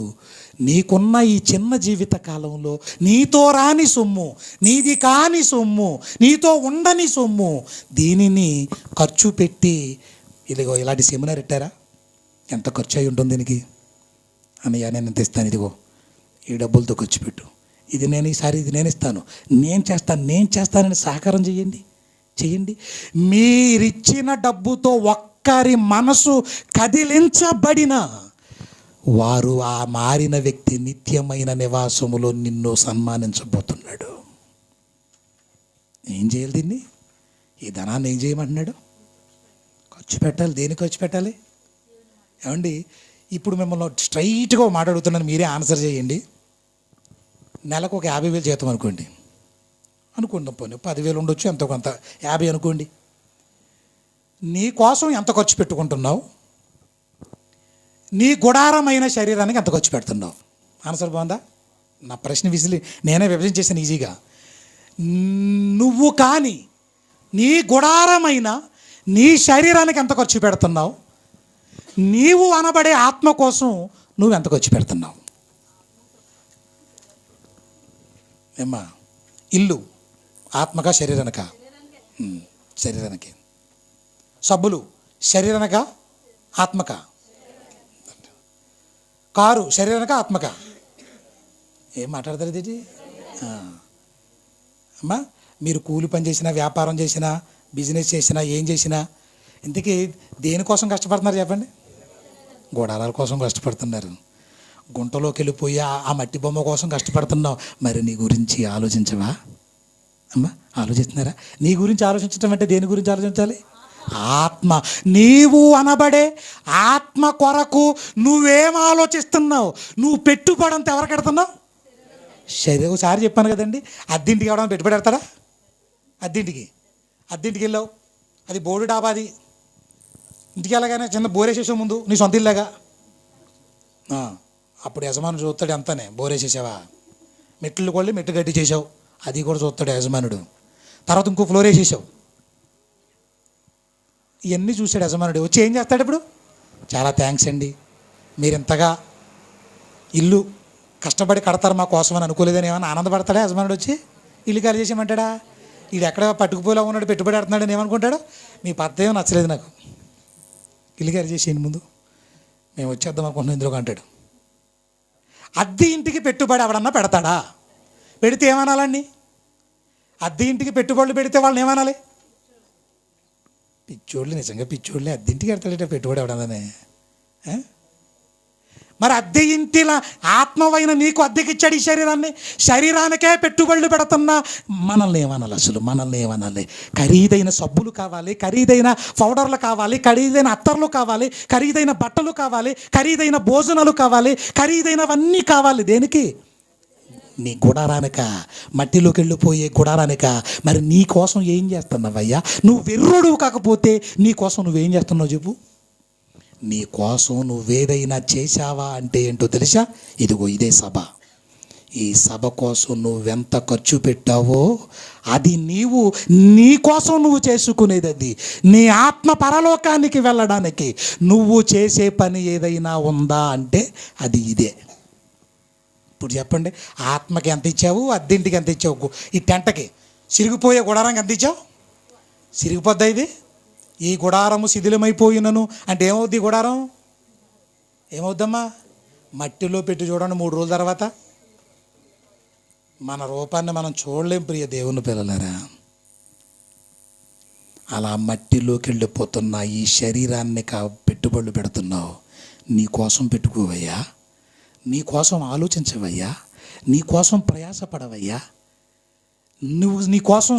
నీకున్న ఈ చిన్న జీవిత కాలంలో నీతో రాని సొమ్ము, నీది కాని సొమ్ము, నీతో ఉండని సొమ్ము, దీనిని ఖర్చు పెట్టి ఇలాంటి సెమినార్ పెట్టారా? ఎంత ఖర్చు అయి ఉంటుంది దీనికి? అన్నయ్య నేను ఎంత ఇస్తాను, ఇదిగో ఈ డబ్బులతో ఖర్చు పెట్టు, ఇది నేను ఈసారి ఇది నేను ఇస్తాను, నేను చేస్తానని సహకారం చేయండి. మీరిచ్చిన డబ్బుతో ఒక్కరి మనసు కదిలించబడిన వారు, ఆ మారిన వ్యక్తి నిత్యమైన నివాసములో నిన్ను సన్మానించబోతున్నాడు. ఏం చేయాలి దీన్ని? ఈ ధనాన్ని ఏం చేయమంటున్నాడు? ఖర్చు పెట్టాలి. దేనికి ఖర్చు పెట్టాలి? ఏమండి, ఇప్పుడు మిమ్మల్ని స్ట్రైట్గా మాట్లాడుతున్నాను, మీరే ఆన్సర్ చేయండి. నెలకు ఒక 50,000 జీతం అనుకుందాం, పోనీ 10,000 ఉండొచ్చు, ఎంతో కొంత 50 అనుకోండి. నీ కోసం ఎంత ఖర్చు పెట్టుకుంటున్నావు? నీ గుడారమైన శరీరానికి ఎంత ఖర్చు పెడుతున్నావు? ఆన్సర్ బాగుందా? నా ప్రశ్న నేనే విభజించేసాను ఈజీగా. నువ్వు కానీ నీ గుడారమైన నీ శరీరానికి ఎంత ఖర్చు పెడుతున్నావు? నీవు అనబడే ఆత్మ కోసం నువ్వు ఎంత ఖర్చు పెడుతున్నావు? ఏమ్మా, ఇల్లు ఆత్మక శరీరానిక? శరీరానికి. సబ్బులు శరీరానిక ఆత్మక? కారు శరీరానిక ఆత్మక? ఏం మాట్లాడతారు ఇది? అమ్మా, మీరు కూలి పని చేసినా, వ్యాపారం చేసినా, బిజినెస్ చేసినా, ఏం చేసినా ఇంతకీ దేనికోసం కష్టపడుతున్నారు చెప్పండి? గోడారాల కోసం కష్టపడుతున్నారు. గుంటలోకి వెళ్ళిపోయి ఆ మట్టి బొమ్మ కోసం కష్టపడుతున్నావు. మరి నీ గురించి ఆలోచించవా? అమ్మా, ఆలోచిస్తున్నారా? నీ గురించి ఆలోచించడం అంటే దేని గురించి ఆలోచించాలి? ఆత్మ. నీవు అనబడే ఆత్మ కొరకు నువ్వేం ఆలోచిస్తున్నావు? నువ్వు పెట్టుబడంతా ఎవరికి పెడుతున్నావు? శరీరం. ఒకసారి చెప్పాను కదండి, అద్దెంటికి ఎవడన్నా పెట్టుబడి పెడతాడా? అద్దెంటికి వెళ్ళావు, అది బోర్డు డాబాది, ఇంటికి వెళ్ళగానే చిన్న బోరేసేసావు ముందు, నీ సొంత ఇల్లాగా. అప్పుడు యజమానుడు చూస్తాడు, ఎంతనే బోరేసేసావా, మెట్లు కొళ్ళి మెట్టు గట్టి చేసావు, అది కూడా చూస్తాడు యజమానుడు. తర్వాత ఇంకో ఫ్లోర్ వేసేసావు, ఇవన్నీ చూశాడు యజమానుడు. వచ్చి ఏం చేస్తాడు ఇప్పుడు? చాలా థ్యాంక్స్ అండి, మీరు ఇంతగా ఇల్లు కష్టపడి కడతారు మా కోసం అని అనుకోలేదని ఏమన్నా ఆనందపడతాడా యజమానుడు? వచ్చి ఇల్లు ఖాళీ చేసేయమంటాడా? వీడు ఎక్కడ పట్టుకుపోయేలా ఉన్నాడు, పెట్టుబడి పెడుతున్నాడని ఏమనుకుంటాడు? మీ పద్ధతి ఏమో నచ్చలేదు నాకు, ఇల్లు ఖాళీ చేసేయండి ముందు, మేము వచ్చేద్దాం అనుకుంటున్నాం ఇందులోకి అంటాడు. అద్దె ఇంటికి పెట్టుబడి ఎవడన్నా పెడతాడా? పెడితే ఏమనాలండి? అద్దె ఇంటికి పెట్టుబడులు పెడితే వాళ్ళని ఏమనాలి? పిచ్చోళ్ళు, నిజంగా పిచ్చోళ్ళే. అద్దె ఇంటికి పెడతాడట పెట్టుబడి ఎవడన్నానే. మరి అద్దె ఇంటిలా ఆత్మవైన నీకు అద్దెకిచ్చాడు ఈ శరీరానికే పెట్టుబడులు పెడుతున్నా మనల్ని ఏమనాలి? అసలు మనల్ని ఏమనాలి? ఖరీదైన సబ్బులు కావాలి, ఖరీదైన పౌడర్లు కావాలి, ఖరీదైన అత్తర్లు కావాలి, ఖరీదైన బట్టలు కావాలి, ఖరీదైన భోజనాలు కావాలి, ఖరీదైనవన్నీ కావాలి. దేనికి? నీ గుడారానిక, మట్టిలోకి వెళ్ళిపోయే గుడారానిక. మరి నీ కోసం ఏం చేస్తున్నావయ్యా? నువ్వు వెర్రుడు కాకపోతే నీ కోసం నువ్వేం చేస్తున్నావు చెప్పు? నీ కోసం నువ్వేదైనా చేశావా అంటే ఏంటో తెలుసా? ఇదిగో ఇదే సభ. ఈ సభ కోసం నువ్వెంత ఖర్చు పెట్టావో అది నీ కోసం నువ్వు చేసుకునేది. అది నీ ఆత్మ పరలోకానికి వెళ్ళడానికి నువ్వు చేసే పని ఏదైనా ఉందా అంటే అది ఇదే. ఇప్పుడు చెప్పండి, ఆత్మకి ఎంత ఇచ్చావు, అద్దెంటికి ఎంత ఇచ్చావు, ఈ టెంటకి సిరిగిపోయే గుడారానికి ఎంత ఇచ్చావు? సిరిగిపోద్దా ఇది? ఈ గుడారము శిథిలమైపోయినను అంటే ఏమవుద్ది? ఈ గుడారం ఏమవుద్దమ్మా? మట్టిలో పెట్టి చూడండి 3 రోజుల తర్వాత మన రూపాన్ని మనం చూడలేం. ప్రియ దేవుని పిల్లలారా, అలా మట్టిలోకి వెళ్ళిపోతున్న ఈ శరీరాన్ని పెట్టుబడులు పెడుతున్నావు. నీ కోసం పెట్టుకోవయ్యా, నీ కోసం ఆలోచించవయ్యా, నీ కోసం ప్రయాసపడవయ్యా. నువ్వు నీ కోసం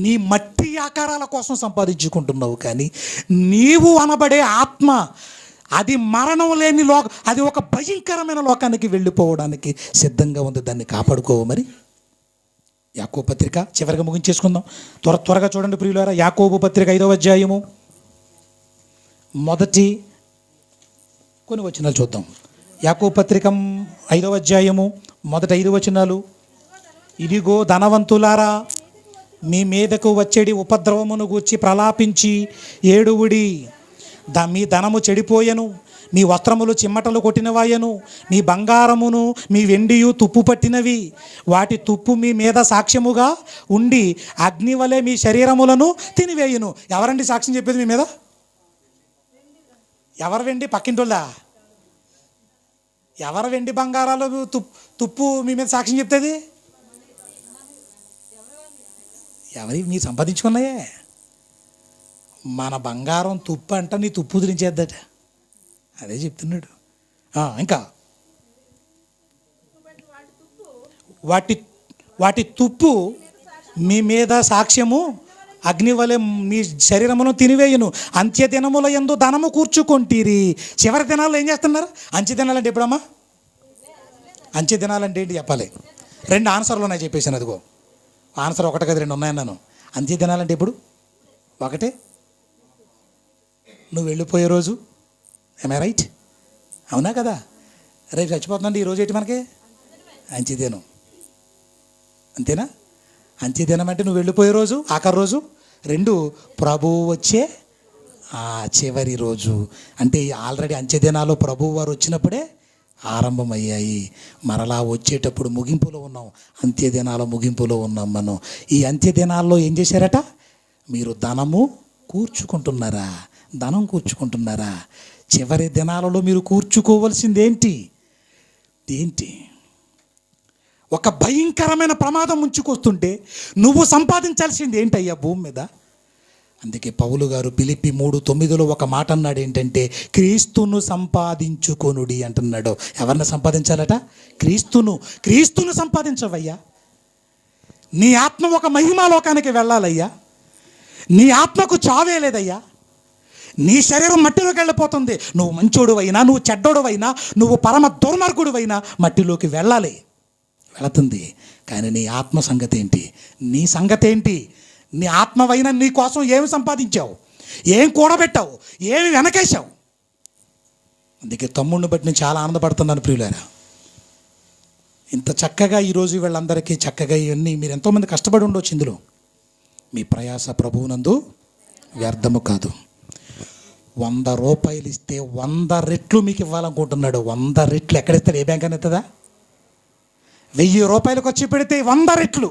నీ మట్టి ఆకారాల కోసం సంపాదించుకుంటున్నావు. కానీ నీవు అనబడే ఆత్మ అది మరణం లేని అది ఒక భయంకరమైన లోకానికి వెళ్ళిపోవడానికి సిద్ధంగా ఉంది. దాన్ని కాపాడుకోవు. మరి యాకోబు పత్రిక చివరిగా ముగించేసుకుందాం. త్వరగా చూడండి ప్రియులారా, యాకోబు పత్రిక 5వ అధ్యాయము మొదటి కొన్ని వచనాలు చూద్దాం. యాకోబు పత్రిక 5వ అధ్యాయము మొదటి 5 వచనాలు. ఇదిగో ధనవంతులారా, మీ మీదకు వచ్చేడి ఉపద్రవమును గూర్చి ప్రలాపించి ఏడువుడి. మీ ధనము చెడిపోయెను, మీ వస్త్రములు చిమ్మటలు కొట్టినవాయను, మీ బంగారమును మీ వెండియు తుప్పు పట్టినవి. వాటి తుప్పు మీ మీద సాక్ష్యముగా ఉండి అగ్ని వలె మీ శరీరములను తినివేయును. ఎవరండి సాక్ష్యం చెప్పేది మీ మీద? ఎవరు వెండి? పక్కింటోళ్ళా? ఎవరు వెండి బంగారాలు తుప్పు మీ మీద సాక్ష్యం చెప్తుంది? ఎవరి మీరు సంపాదించుకున్నాయే. మన బంగారం తుప్పు అంట, నీ తుప్పు ఉదిరించేద్దట. అదే చెప్తున్నాడు. ఇంకా వాటి తుప్పు మీ మీద సాక్ష్యము అగ్ని వలె మీ శరీరమును తినివేయును. అంత్య దినముల యందు ధనము కూర్చుకొంటిరి. చివరి దినాల్లో ఏం చేస్తున్నారు? అంత్య దినాలంటే ఎప్పుడమ్మా? అంత్య దినాలంటే ఏంటి చెప్పాలి? 2 ఆన్సర్లు ఉన్నాయి చెప్పేసాను. అదిగో ఆన్సర్ 1 కదా 2 ఉన్నాయన్నాను. అంత్య దినాలంటే ఎప్పుడు? 1, నువ్వు వెళ్ళిపోయే రోజు. ఏమై రైట్? అవునా కదా? రేపు చచ్చిపోతుందండి. ఈరోజు ఏంటి మనకి? అంత్యదినం. అంతేనా? అంత్యదినం అంటే నువ్వు వెళ్ళిపోయే రోజు, ఆఖరి రోజు. 2 ప్రభువు వచ్చే చివరి రోజు. అంటే ఆల్రెడీ అంత్యదినాలు ప్రభువు వారు వచ్చినప్పుడే ఆరంభమయ్యాయి. మరలా వచ్చేటప్పుడు ముగింపులో ఉన్నాం. అంత్యదినాల ముగింపులో ఉన్నాం మనం. ఈ అంత్యదినాల్లో ఏం చేశారట? మీరు ధనం కూర్చుకుంటున్నారా? చివరి దినాలలో మీరు కూర్చుకోవలసింది ఏంటి? ఒక భయంకరమైన ప్రమాదం ముంచుకొస్తుంటే నువ్వు సంపాదించాల్సింది ఏంటయ్యా భూమి మీద? అందుకే పౌలు గారు ఫిలిప్పీ 3:9 ఒక మాట అన్నాడు. ఏంటంటే క్రీస్తును సంపాదించుకొనుడి అంటున్నాడు. ఎవరిని సంపాదించాలట? క్రీస్తును సంపాదించవయ్యా. నీ ఆత్మ ఒక మహిమా లోకానికి వెళ్ళాలయ్యా. నీ ఆత్మకు చావే లేదయ్యా. నీ శరీరం మట్టిలోకి వెళ్ళిపోతుంది. నువ్వు మంచోడు అయినా, నువ్వు చెడ్డోడు అయినా, నువ్వు పరమ దుర్మార్గుడు అయినా మట్టిలోకి వెళుతుంది. కానీ నీ ఆత్మ సంగతి ఏంటి? నీ సంగతి ఏంటి? నీ ఆత్మవైన నీ కోసం ఏమి సంపాదించావు? ఏం కూడబెట్టావు? ఏమి వెనకేశావు? అందుకే తమ్ముడిని బట్టి నేను చాలా ఆనందపడుతున్నాను ప్రియులారా. ఇంత చక్కగా ఈరోజు వీళ్ళందరికీ చక్కగా ఇవన్నీ మీరు ఎంతోమంది కష్టపడి ఉండొచ్చు. ఇందులో మీ ప్రయాస ప్రభువునందు వ్యర్థము కాదు. 100 రూపాయలు ఇస్తే 100 రెట్లు మీకు ఇవ్వాలనుకుంటున్నాడు. 100 రెట్లు ఎక్కడిస్తాడు? ఏ బ్యాంక్ అని ఇస్తుందా? 1000 రూపాయలకు వచ్చి పెడితే 100 రెట్లు.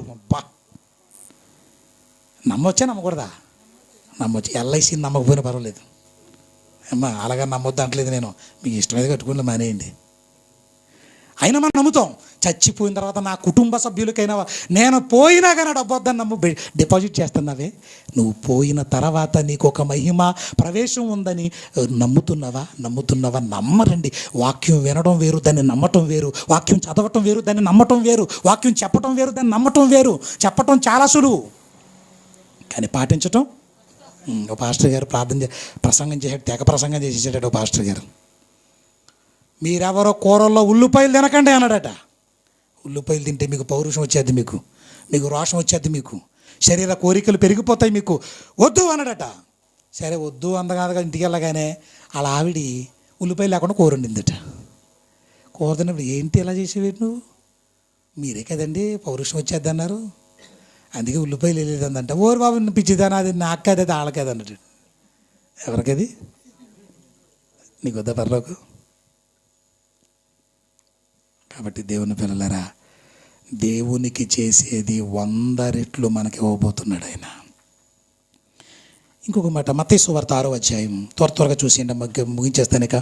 నమ్మొచ్చా నమ్మకూడదా? నమ్మొచ్చు. ఎల్ఐసిని నమ్మకపోయినా పర్వాలేదు అమ్మా, అలాగా నమ్మొద్దు అంటలేదు నేను. మీకు ఇష్టమైతే కట్టుకుని మానేయండి. అయినా మనం నమ్ముతాం. చచ్చిపోయిన తర్వాత నా కుటుంబ సభ్యులకైనా నేను పోయినా కానీ డబ్బు వద్దని డిపాజిట్ చేస్తున్నావే. నువ్వు పోయిన తర్వాత నీకు ఒక మహిమ ప్రవేశం ఉందని నమ్ముతున్నావా? నమ్మరండి. వాక్యం వినడం వేరు, దాన్ని నమ్మటం వేరు. వాక్యం చదవటం వేరు, దాన్ని నమ్మటం వేరు. వాక్యం చెప్పటం వేరు, దాన్ని నమ్మటం వేరు. చెప్పటం చాలా సులువు, కానీ పాటించటం. ఓ పాస్టర్ గారు ప్రసంగం చేసాడు, తెగ ప్రసంగం చేసేసాడు ఓ పాస్టర్ గారు. మీరెవరో కూరల్లో ఉల్లిపాయలు తినకండి అన్నాడట. ఉల్లిపాయలు తింటే మీకు పౌరుషం వచ్చేది, మీకు రోషం వచ్చేది, మీకు శరీర కోరికలు పెరిగిపోతాయి, మీకు వద్దు అన్నాడట. సరే వద్దు అందగా ఇంటికి వెళ్ళగానే అలా ఆవిడి ఉల్లిపాయలు లేకుండా కూర వండిందట. కూర తిన్నప్పుడు ఏంటి ఎలా చేసేవి నువ్వు? మీరే కదండి పౌరుషం వచ్చేది అన్నారు, అందుకే ఉల్లిపాయలు వెళ్ళేదందంట. ఓరు బాబు పిచ్చిదానా, అది నాకు కదే ఆళ్ళకదన్నట్టు. ఎవరికది? నీకు వద్దా పర్లోకు? కాబట్టి దేవుని పిల్లలారా, దేవునికి చేసేది 100 రెట్లు మనకి ఇవ్వబోతున్నాడు ఆయన. ఇంకొక మాట, మత్తయి సువార్త 6వ అధ్యాయం, త్వరగా చూసేయండి, ముగించేస్తాను ఇక.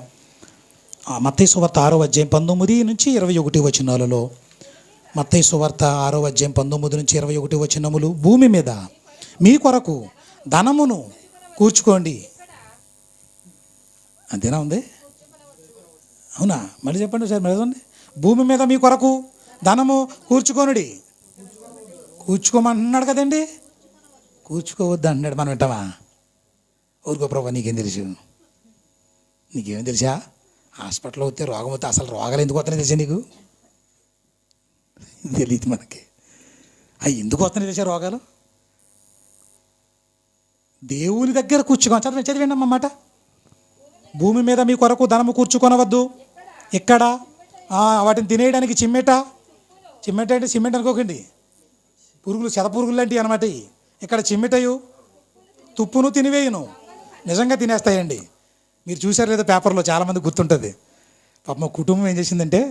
మత్తయి సువార్త 6వ అధ్యాయం 19 నుంచి 21 వచనాలలో, మత్తయి సువార్త 6వ అధ్యాయం 19 నుంచి 21 వచనములు. భూమి మీద మీ కొరకు ధనమును కూర్చుకోండి. అంతేనా ఉంది? అవునా? మళ్ళీ చెప్పండి సార్. మళ్ళీ భూమి మీద మీ కొరకు ధనము కూర్చుకొనుడి. కూర్చుకోమంటున్నాడు కదండి, కూర్చుకోవద్దు అంటున్నాడు. మనం వింటామా? ఊరుకో ప్రభా, నీకేం తెలుసు? నీకేం తెలుసా? హాస్పిటల్లో వస్తే రోగం వస్తే అసలు రోగాలు ఎందుకు వస్తున్నాయి తెలుసా నీకు? తెలియదు మనకి. అవి ఎందుకు వస్తున్నాయి తెలుసా రోగాలు? దేవుని దగ్గర కూర్చుకోవాలి. చదివండి అన్నమాట. భూమి మీద మీ కొరకు ధనము కూర్చుకొనవద్దు. ఇక్కడ వాటిని తినేయడానికి చిమ్మెట అంటే సిమెంట్ అనుకోకండి, పురుగులు, చెద పురుగులు లాంటివి అనమాట. ఇక్కడ చిమ్మెటయు తుప్పును తినివేయును. నిజంగా తినేస్తాయండి. మీరు చూసారు లేదా పేపర్లో, చాలామంది గుర్తుంటుంది. పాపం మా కుటుంబం ఏం చేసిందంటే,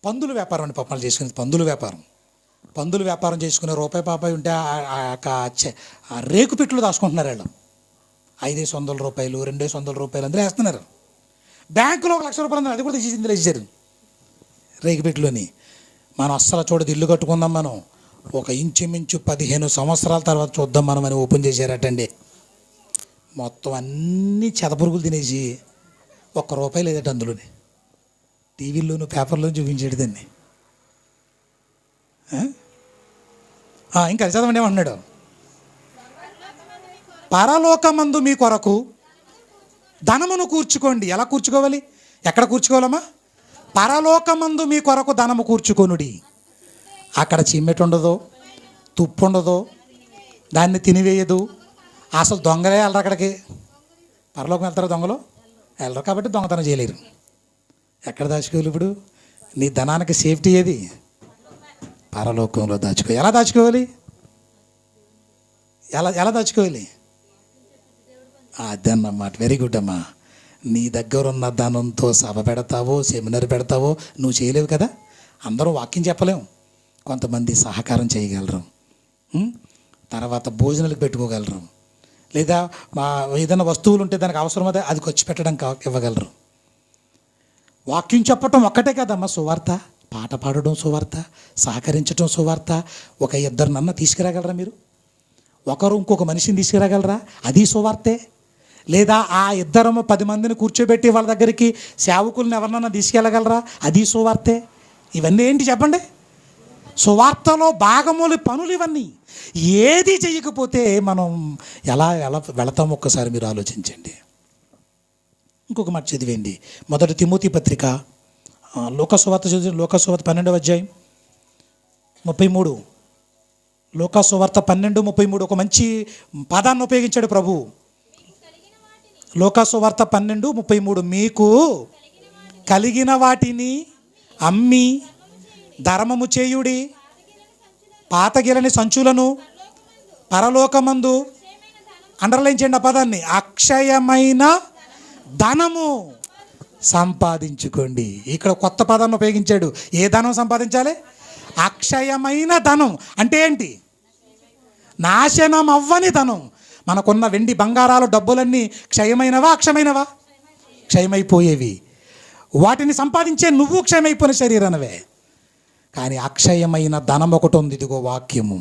పందుల వ్యాపారం అండి. పాపం చేసుకునేది పందుల వ్యాపారం చేసుకునే రూపాయి పాపాయి ఉంటే ఆ రేకు పెట్లు దాచుకుంటున్నారు వాళ్ళు. 500 రూపాయలు, 200 రూపాయలు అందులో వేస్తున్నారు. బ్యాంకులో 1,00,000 రూపాయలు, అది కూడా తీసేసారు రేకుపెట్టులోని. మనం అస్సలు చూడదు, ఇల్లు కట్టుకుందాం మనం, ఒక ఇంచుమించు 15 సంవత్సరాల తర్వాత చూద్దాం మనం అని ఓపెన్ చేశారటండి. మొత్తం అన్నీ చెదపురుగులు తినేసి ₹1 లేదట అందులోని. టీవీల్లోనూ పేపర్లోనూ చూపించాడు దాన్ని. ఇంకా చదవండి ఏమంటున్నాడు? పరలోకమందు మీ కొరకు ధనమును కూర్చుకోండి. ఎలా కూర్చుకోవాలి? ఎక్కడ కూర్చుకోవాలమ్మా? పరలోకమందు మీ కొరకు ధనము కూర్చుకొనుడి. అక్కడ చిమ్మెట ఉండదు, తుప్పు ఉండదు, దాన్ని తినివేయదు. అసలు దొంగలే వెళ్ళరు అక్కడికి. పరలోకం వెళ్తారు దొంగలు? వెళ్ళరు. కాబట్టి దొంగతనం చేయలేరు. ఎక్కడ దాచుకోవాలి ఇప్పుడు? నీ ధనానికి సేఫ్టీ ఏది? పరలోకంలో దాచుకో. ఎలా దాచుకోవాలి? ఎలా దాచుకోవాలి? అదన్నమాట. వెరీ గుడ్ అమ్మా. నీ దగ్గర ఉన్న ధనంతో సభ పెడతావో, సెమినార్ పెడతావో నువ్వు చేయలేవు కదా. అందరూ వాక్యం చెప్పలేము, కొంతమంది సహకారం చేయగలరు, తర్వాత భోజనాలకు పెట్టుకోగలరు, లేదా ఏదైనా వస్తువులు ఉంటే దానికి అవసరమైతే అది ఖర్చు పెట్టడానికి ఇవ్వగలరు. వాక్యం చెప్పటం ఒక్కటే కదమ్మా సువార్త. పాట పాడడం సువార్త, సహకరించడం సువార్త. ఒక 2 తీసుకురాగలరా మీరు? ఒకరు ఇంకొక మనిషిని తీసుకురాగలరా? అది సువార్తే. లేదా ఆ 2 10 మందిని కూర్చోబెట్టి వాళ్ళ దగ్గరికి సేవకులను ఎవరినన్నా తీసుకెళ్ళగలరా? అది సువార్తే. ఇవన్నీ ఏంటి చెప్పండి? సువార్తలో భాగములు, పనులు ఇవన్నీ. ఏది చేయకపోతే మనం ఎలా వెళతాం ఒక్కసారి మీరు ఆలోచించండి. ఇంకొక మాట చదివేయండి, 1 తిమోతి పత్రిక, లోకసువార్త చదివి, లోకసువార్త 12వ అధ్యాయం 33. లోకసువార్త 12:33 ఒక మంచి పదాన్ని ఉపయోగించాడు ప్రభు. లోకసువార్త 12:33, మీకు కలిగిన వాటిని అమ్మి ధర్మము చేయుడి, పాతగిలని సంచులను పరలోకమందు, అండర్లైన్ చేయండి ఆ పదాన్ని, అక్షయమైన ధనము సంపాదించుకోండి. ఇక్కడ కొత్త పదాన్ని ఉపయోగించాడు. ఏ ధనం సంపాదించాలి? అక్షయమైన ధనం. అంటే ఏంటి? నాశనం అవ్వని ధనం. మనకున్న వెండి బంగారాలు డబ్బులన్నీ క్షయమైనవా, అక్షయమైనవా? క్షయమైపోయేవి. వాటిని సంపాదించే నువ్వు క్షయమైపోయిన శరీరానవే. కానీ అక్షయమైన ధనం ఒకటి ఉంది, ఇదిగో వాక్యము.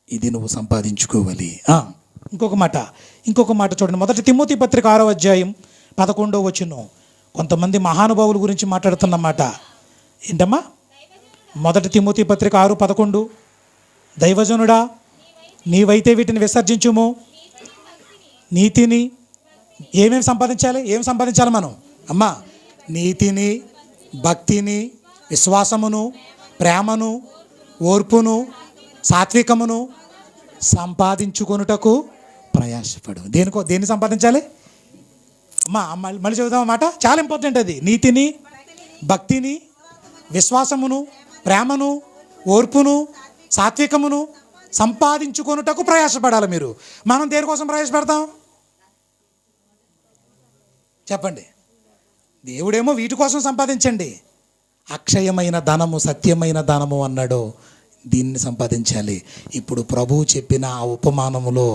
ఇది నువ్వు సంపాదించుకోవాలి. ఇంకొక మాట చూడండి, 1 తిమోతి పత్రిక 6వ అధ్యాయం 11వ వచనం. కొంతమంది మహానుభావుల గురించి మాట్లాడుతున్నమాట. ఏంటమ్మా? 1 తిమోతి పత్రిక 6:11, దైవజనుడా నీవైతే వీటిని విసర్జించుము, నీతిని. ఏమేమి సంపాదించాలి? ఏం సంపాదించాలి మనం? అమ్మా, నీతిని, భక్తిని, విశ్వాసమును, ప్రేమను, ఓర్పును, సాత్వికమును సంపాదించుకొనుటకు ప్రయాసపడు. దేన్ని సంపాదించాలి? అమ్మా మళ్ళీ చెబుదాం అన్నమాట, చాలా ఇంపార్టెంట్ అది. నీతిని, భక్తిని, విశ్వాసమును, ప్రేమను, ఓర్పును, సాత్వికమును సంపాదించుకొనుటకు ప్రయాసపడాలి మీరు. మనం దేనికోసం ప్రయాసపడతాం చెప్పండి? దేవుడేమో వీటి కోసం సంపాదించండి, అక్షయమైన ధనము సత్యమైన ధనము అన్నాడు, దీన్ని సంపాదించాలి. ఇప్పుడు ప్రభువు చెప్పిన ఆ ఉపమానములో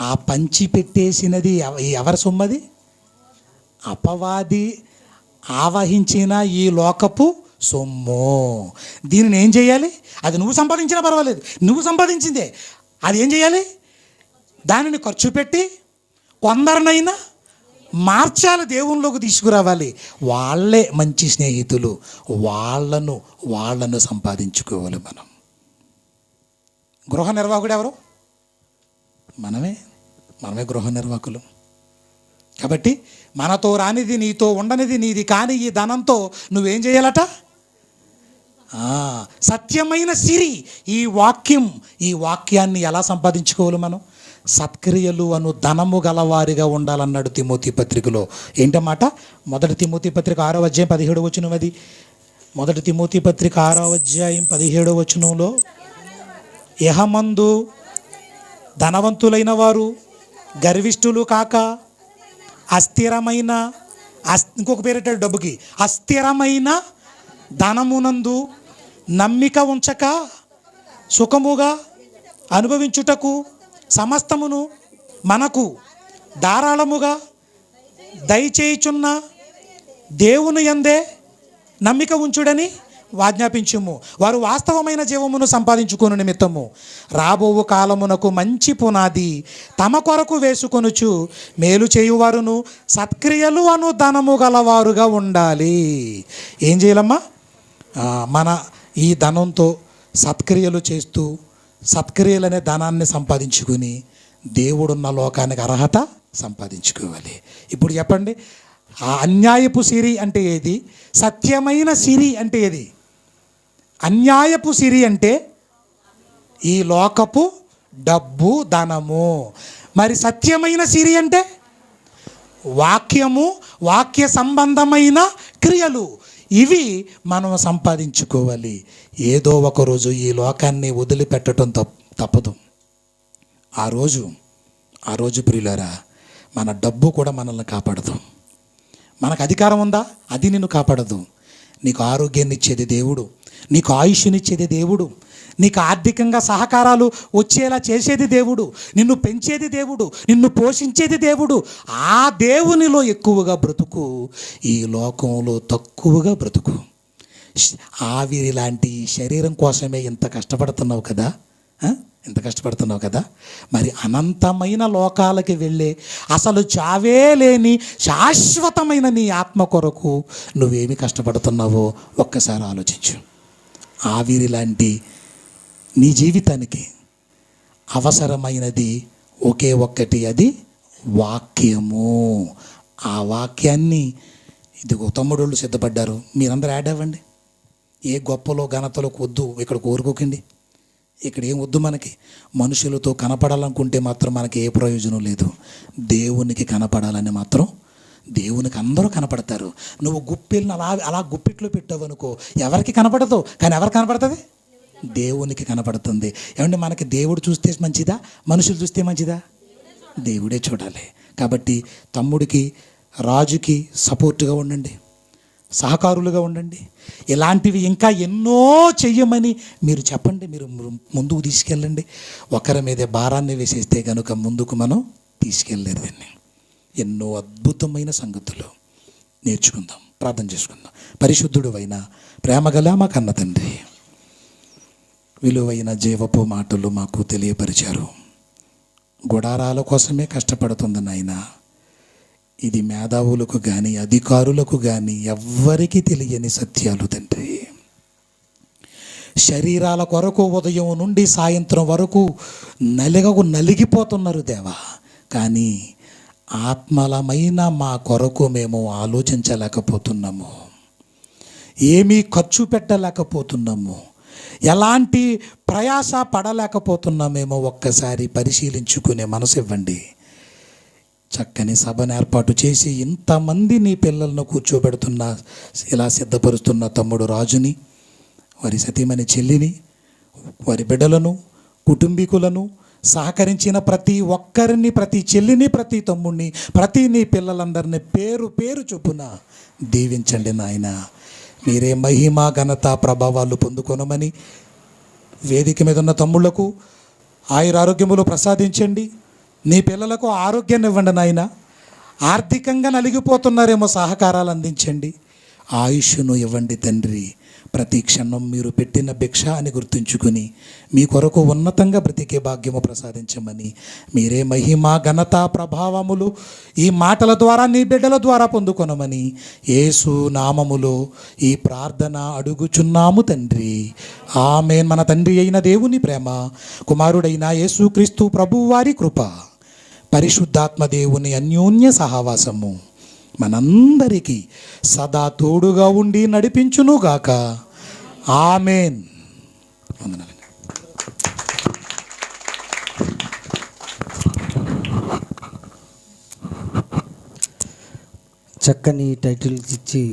ఆ పంచి పెట్టేసినది ఎవరి సొమ్మది? అపవాది ఆవహించిన ఈ లోకపు సొమ్ము. దీనిని ఏం చేయాలి? అది నువ్వు సంపాదించినా పర్వాలేదు, నువ్వు సంపాదించిందే, అది ఏం చేయాలి? దానిని ఖర్చు పెట్టి కొందరినైనా మార్చాలి, దేవునిలోకి తీసుకురావాలి. వాళ్ళే మంచి స్నేహితులు, వాళ్ళను సంపాదించుకోవాలి మనం. గృహ నిర్వాహకుడు ఎవరు? మనమే గృహ నిర్వాహకులు. కాబట్టి మనతో రానిది నీతో ఉండనిది నీది కానీ ఈ ధనంతో నువ్వేం చేయాలట? సత్యమైన సిరి ఈ వాక్యాన్ని ఎలా సంపాదించుకోవాలి మనం? సత్క్రియలు అను ధనము గలవారిగా ఉండాలన్నాడు తిమోతి పత్రికలో. ఏంటన్నమాట? 1 తిమోతి పత్రిక 6వ అధ్యాయం 17వ వచనం. అది 1 తిమోతి పత్రిక 6వ అధ్యాయం 17వ వచనంలో, యహమందు ధనవంతులైన వారు గర్విష్ఠులు కాక అస్థిరమైన, ఇంకొక పేరెట్టాడు డబ్బుకి, అస్థిరమైన ధనమునందు నమ్మిక ఉంచక సుఖముగా అనుభవించుటకు సమస్తమును మనకు ధారాళముగా దయచేయుచున్న దేవుని యందే నమ్మిక ఉంచుడని ఆజ్ఞాపించుము. వారు వాస్తవమైన జీవమును సంపాదించుకుని నిమిత్తము రాబోవు కాలమునకు మంచి పునాది తమ కొరకు వేసుకొనుచు మేలు చేయువారును సత్క్రియలు అను ధనము గలవారుగా ఉండాలి. ఏం చేయాలమ్మా? మన ఈ ధనంతో సత్క్రియలు చేస్తూ సత్క్రియలనే ధనాన్ని సంపాదించుకుని దేవుడున్న లోకానికి అర్హత సంపాదించుకోవాలి. ఇప్పుడు చెప్పండి, ఆ అన్యాయపు సిరి అంటే ఏది? సత్యమైన సిరి అంటే ఏది? అన్యాయపు సిరి అంటే ఈ లోకపు డబ్బు ధనము. మరి సత్యమైన సిరి అంటే వాక్య సంబంధమైన క్రియలు. ఇవి మనం సంపాదించుకోవాలి. ఏదో ఒకరోజు ఈ లోకాన్ని వదిలిపెట్టడం తప్పదు. ఆ రోజు ప్రియులారా, మన డబ్బు కూడా మనల్ని కాపాడదు. మనకు అధికారం ఉందా? అది నిన్ను కాపాడదు. నీకు ఆరోగ్యాన్ని ఇచ్చేది దేవుడు, నీకు ఆయుష్నిచ్చేది దేవుడు, నీకు ఆర్థికంగా సహకారాలు వచ్చేలా చేసేది దేవుడు, నిన్ను పెంచేది దేవుడు, నిన్ను పోషించేది దేవుడు. ఆ దేవునిలో ఎక్కువగా బ్రతుకు, ఈ లోకంలో తక్కువగా బ్రతుకు. ఆవిరి లాంటి శరీరం కోసమే ఇంత కష్టపడుతున్నావు కదా. మరి అనంతమైన లోకాలకి వెళ్ళే అసలు చావే లేని శాశ్వతమైన నీ ఆత్మ కొరకు నువ్వేమి కష్టపడుతున్నావో ఒక్కసారి ఆలోచించు. ఆవిరి లాంటి నీ జీవితానికి అవసరమైనది ఒకే ఒక్కటి, అది వాక్యము. ఆ వాక్యాన్ని ఇదిగో తమ్ముడోళ్ళు సిద్ధపడ్డారు, మీరందరూ యాడ్ అవ్వండి. ఏ గొప్పలో ఘనతలోకి వద్దు, ఇక్కడ కోరుకోకండి. ఇక్కడ ఏం వద్దు మనకి. మనుషులతో కనపడాలనుకుంటే మాత్రం మనకి ఏ ప్రయోజనం లేదు. దేవునికి కనపడాలని మాత్రం, దేవునికి అందరూ కనపడతారు. నువ్వు గుప్పిల్ని అలా గుప్పిట్లో పెట్టావనుకో, ఎవరికి కనపడదు. కానీ ఎవరికి కనపడుతుంది? దేవునికి కనపడుతుంది. ఏమంటే మనకి దేవుడు చూస్తే మంచిదా, మనుషులు చూస్తే మంచిదా? దేవుడే చూడాలి. కాబట్టి తమ్ముడికి, రాజుకి సపోర్టుగా ఉండండి, సహకారులుగా ఉండండి. ఇలాంటివి ఇంకా ఎన్నో చెయ్యమని మీరు చెప్పండి, మీరు ముందుకు తీసుకెళ్ళండి. ఒకరి మీదే భారాన్ని వేసేస్తే కనుక ముందుకు మనం తీసుకెళ్ళలేరు. దీన్ని ఎన్నో అద్భుతమైన సంగతులు నేర్చుకుందాం, ప్రార్థన చేసుకుందాం. పరిశుద్ధుడు అయిన ప్రేమగల మా కన్న తండ్రి, విలువైన జీవపు మాటలు మాకు తెలియపరిచారు. గుడారాల కోసమే కష్టపడుతుంది నాయన. ఇది మేధావులకు కానీ అధికారులకు కానీ ఎవ్వరికీ తెలియని సత్యాలు తండ్రి. శరీరాల కొరకు ఉదయం నుండి సాయంత్రం వరకు నలిగిపోతున్నారు దేవా. కానీ ఆత్మలమైన మా కొరకు మేము ఆలోచించలేకపోతున్నాము, ఏమీ ఖర్చు పెట్టలేకపోతున్నాము, ఎలాంటి ప్రయాస పడలేకపోతున్నామేమో ఒక్కసారి పరిశీలించుకునే మనసు ఇవ్వండి. చక్కని సభను ఏర్పాటు చేసి ఇంతమంది నీ పిల్లలను కూర్చోబెడుతున్న, ఇలా సిద్ధపరుస్తున్న తమ్ముడు రాజుని, వారి సతీమణి చెల్లిని, వారి బిడ్డలను, కుటుంబీకులను, సహకరించిన ప్రతి ఒక్కరిని, ప్రతి చెల్లిని, ప్రతి తమ్ముడిని, ప్రతి నీ పిల్లలందరినీ పేరు పేరు చొప్పున దీవించండి నాయన. మీరే మహిమ, ఘనత, ప్రభావాలు పొందుకొనమని వేదిక మీద ఉన్న తమ్ముళ్లకు ఆయురారోగ్యములు ప్రసాదించండి. నీ పిల్లలకు ఆరోగ్యాన్ని ఇవ్వండి నాయన. ఆర్థికంగా నలిగిపోతున్నారేమో, సహకారాలు అందించండి. ఆయుష్ను ఇవ్వండి తండ్రి. ప్రతి క్షణం మీరు పెట్టిన భిక్ష అని గుర్తుంచుకుని మీ కొరకు ఉన్నతంగా బ్రతికే భాగ్యము ప్రసాదించమని మీరే మహిమ, ఘనత, ప్రభావములు ఈ మాటల ద్వారా నీ బిడ్డల ద్వారా పొందుకొనమని యేసు నామములో ఈ ప్రార్థన అడుగుచున్నాము తండ్రి. ఆమేన్. మన తండ్రి అయిన దేవుని ప్రేమ, కుమారుడైన యేసుక్రీస్తు ప్రభువు వారి కృప, పరిశుద్ధాత్మ దేవుని అన్యోన్య సహవాసము మనందరికీ సదా తోడుగా ఉండి నడిపించునుగాక. ఆమేన్. వందనాలండి. చక్కని టైటిల్స్ ఇచ్చి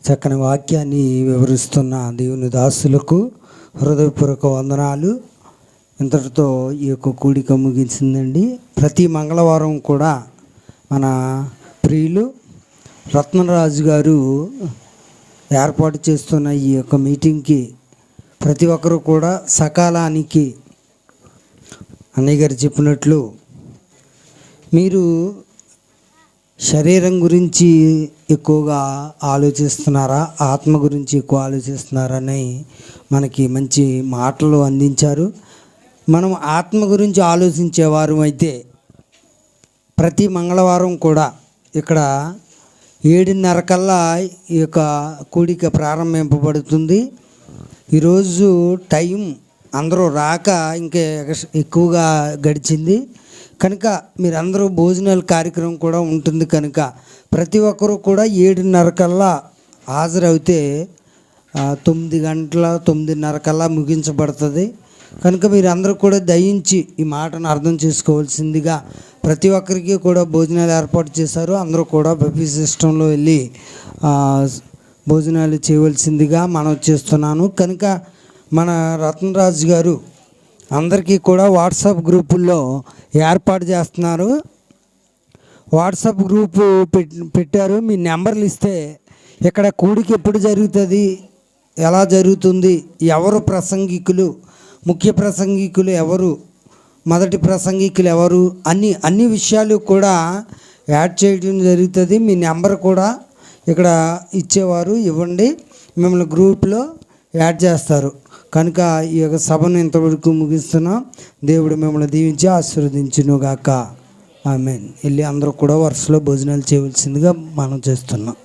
చక్కని వాక్యాన్ని వివరిస్తున్న దేవుని దాసులకు హృదయపూర్వక వందనాలు. ఇంతటితో ఈ యొక్క కూడిక ముగించిందండి. ప్రతి మంగళవారం కూడా మన ప్రియులు రత్నరాజు గారు ఏర్పాటు చేస్తున్న ఈ యొక్క మీటింగ్కి ప్రతి ఒక్కరూ కూడా సకాలానికి అన్నయ్య గారు చెప్పినట్లు మీరు శరీరం గురించి ఎక్కువగా ఆలోచిస్తున్నారా, ఆత్మ గురించి ఎక్కువ ఆలోచిస్తున్నారని మనకి మంచి మాటలు అందించారు. మనం ఆత్మ గురించి ఆలోచించేవారు అయితే ప్రతి మంగళవారం కూడా ఇక్కడ 7:30 కల్లా ఈ యొక్క కూడిక ప్రారంభింపబడుతుంది. ఈరోజు టైం అందరూ రాక ఇంకా ఎక్కువగా గడిచింది కనుక మీరందరూ భోజనాల కార్యక్రమం కూడా ఉంటుంది కనుక ప్రతి ఒక్కరూ కూడా 7:30 కల్లా హాజరవుతే 9 గంటల 9:30 కల్లా ముగించబడుతుంది. కనుక మీరందరూ కూడా దయించి ఈ మాటను అర్థం చేసుకోవాల్సిందిగా ప్రతి ఒక్కరికి కూడా భోజనాలు ఏర్పాటు చేశారు. అందరూ కూడా బఫీ సిస్టంలో వెళ్ళి భోజనాలు చేయవలసిందిగా మనం చేస్తున్నాను. కనుక మన రత్నరాజు గారు అందరికీ కూడా వాట్సాప్ గ్రూపుల్లో ఏర్పాటు చేస్తున్నారు. వాట్సాప్ గ్రూపు పెట్టారు. మీ నెంబర్లు ఇస్తే ఇక్కడ కూడిక ఎప్పుడు జరుగుతుంది, ఎలా జరుగుతుంది, ఎవరు ప్రసంగికులు, ముఖ్య ప్రసంగికులు ఎవరు, మొదటి ప్రసంగికులు ఎవరు, అన్ని విషయాలు కూడా యాడ్ చేయడం జరుగుతుంది. మీ నెంబర్ కూడా ఇక్కడ ఇచ్చేవారు ఇవ్వండి, మిమ్మల్ని గ్రూప్లో యాడ్ చేస్తారు. కనుక ఈ యొక్క సభను ఇంతవరకు ముగిస్తున్నాం. దేవుడు మిమ్మల్ని దీవించి ఆశీర్వదించునుగాక. ఆమేన్. వెళ్ళి అందరూ కూడా వరుసలో భోజనాలు చేయవలసిందిగా మనం చేస్తున్నాం.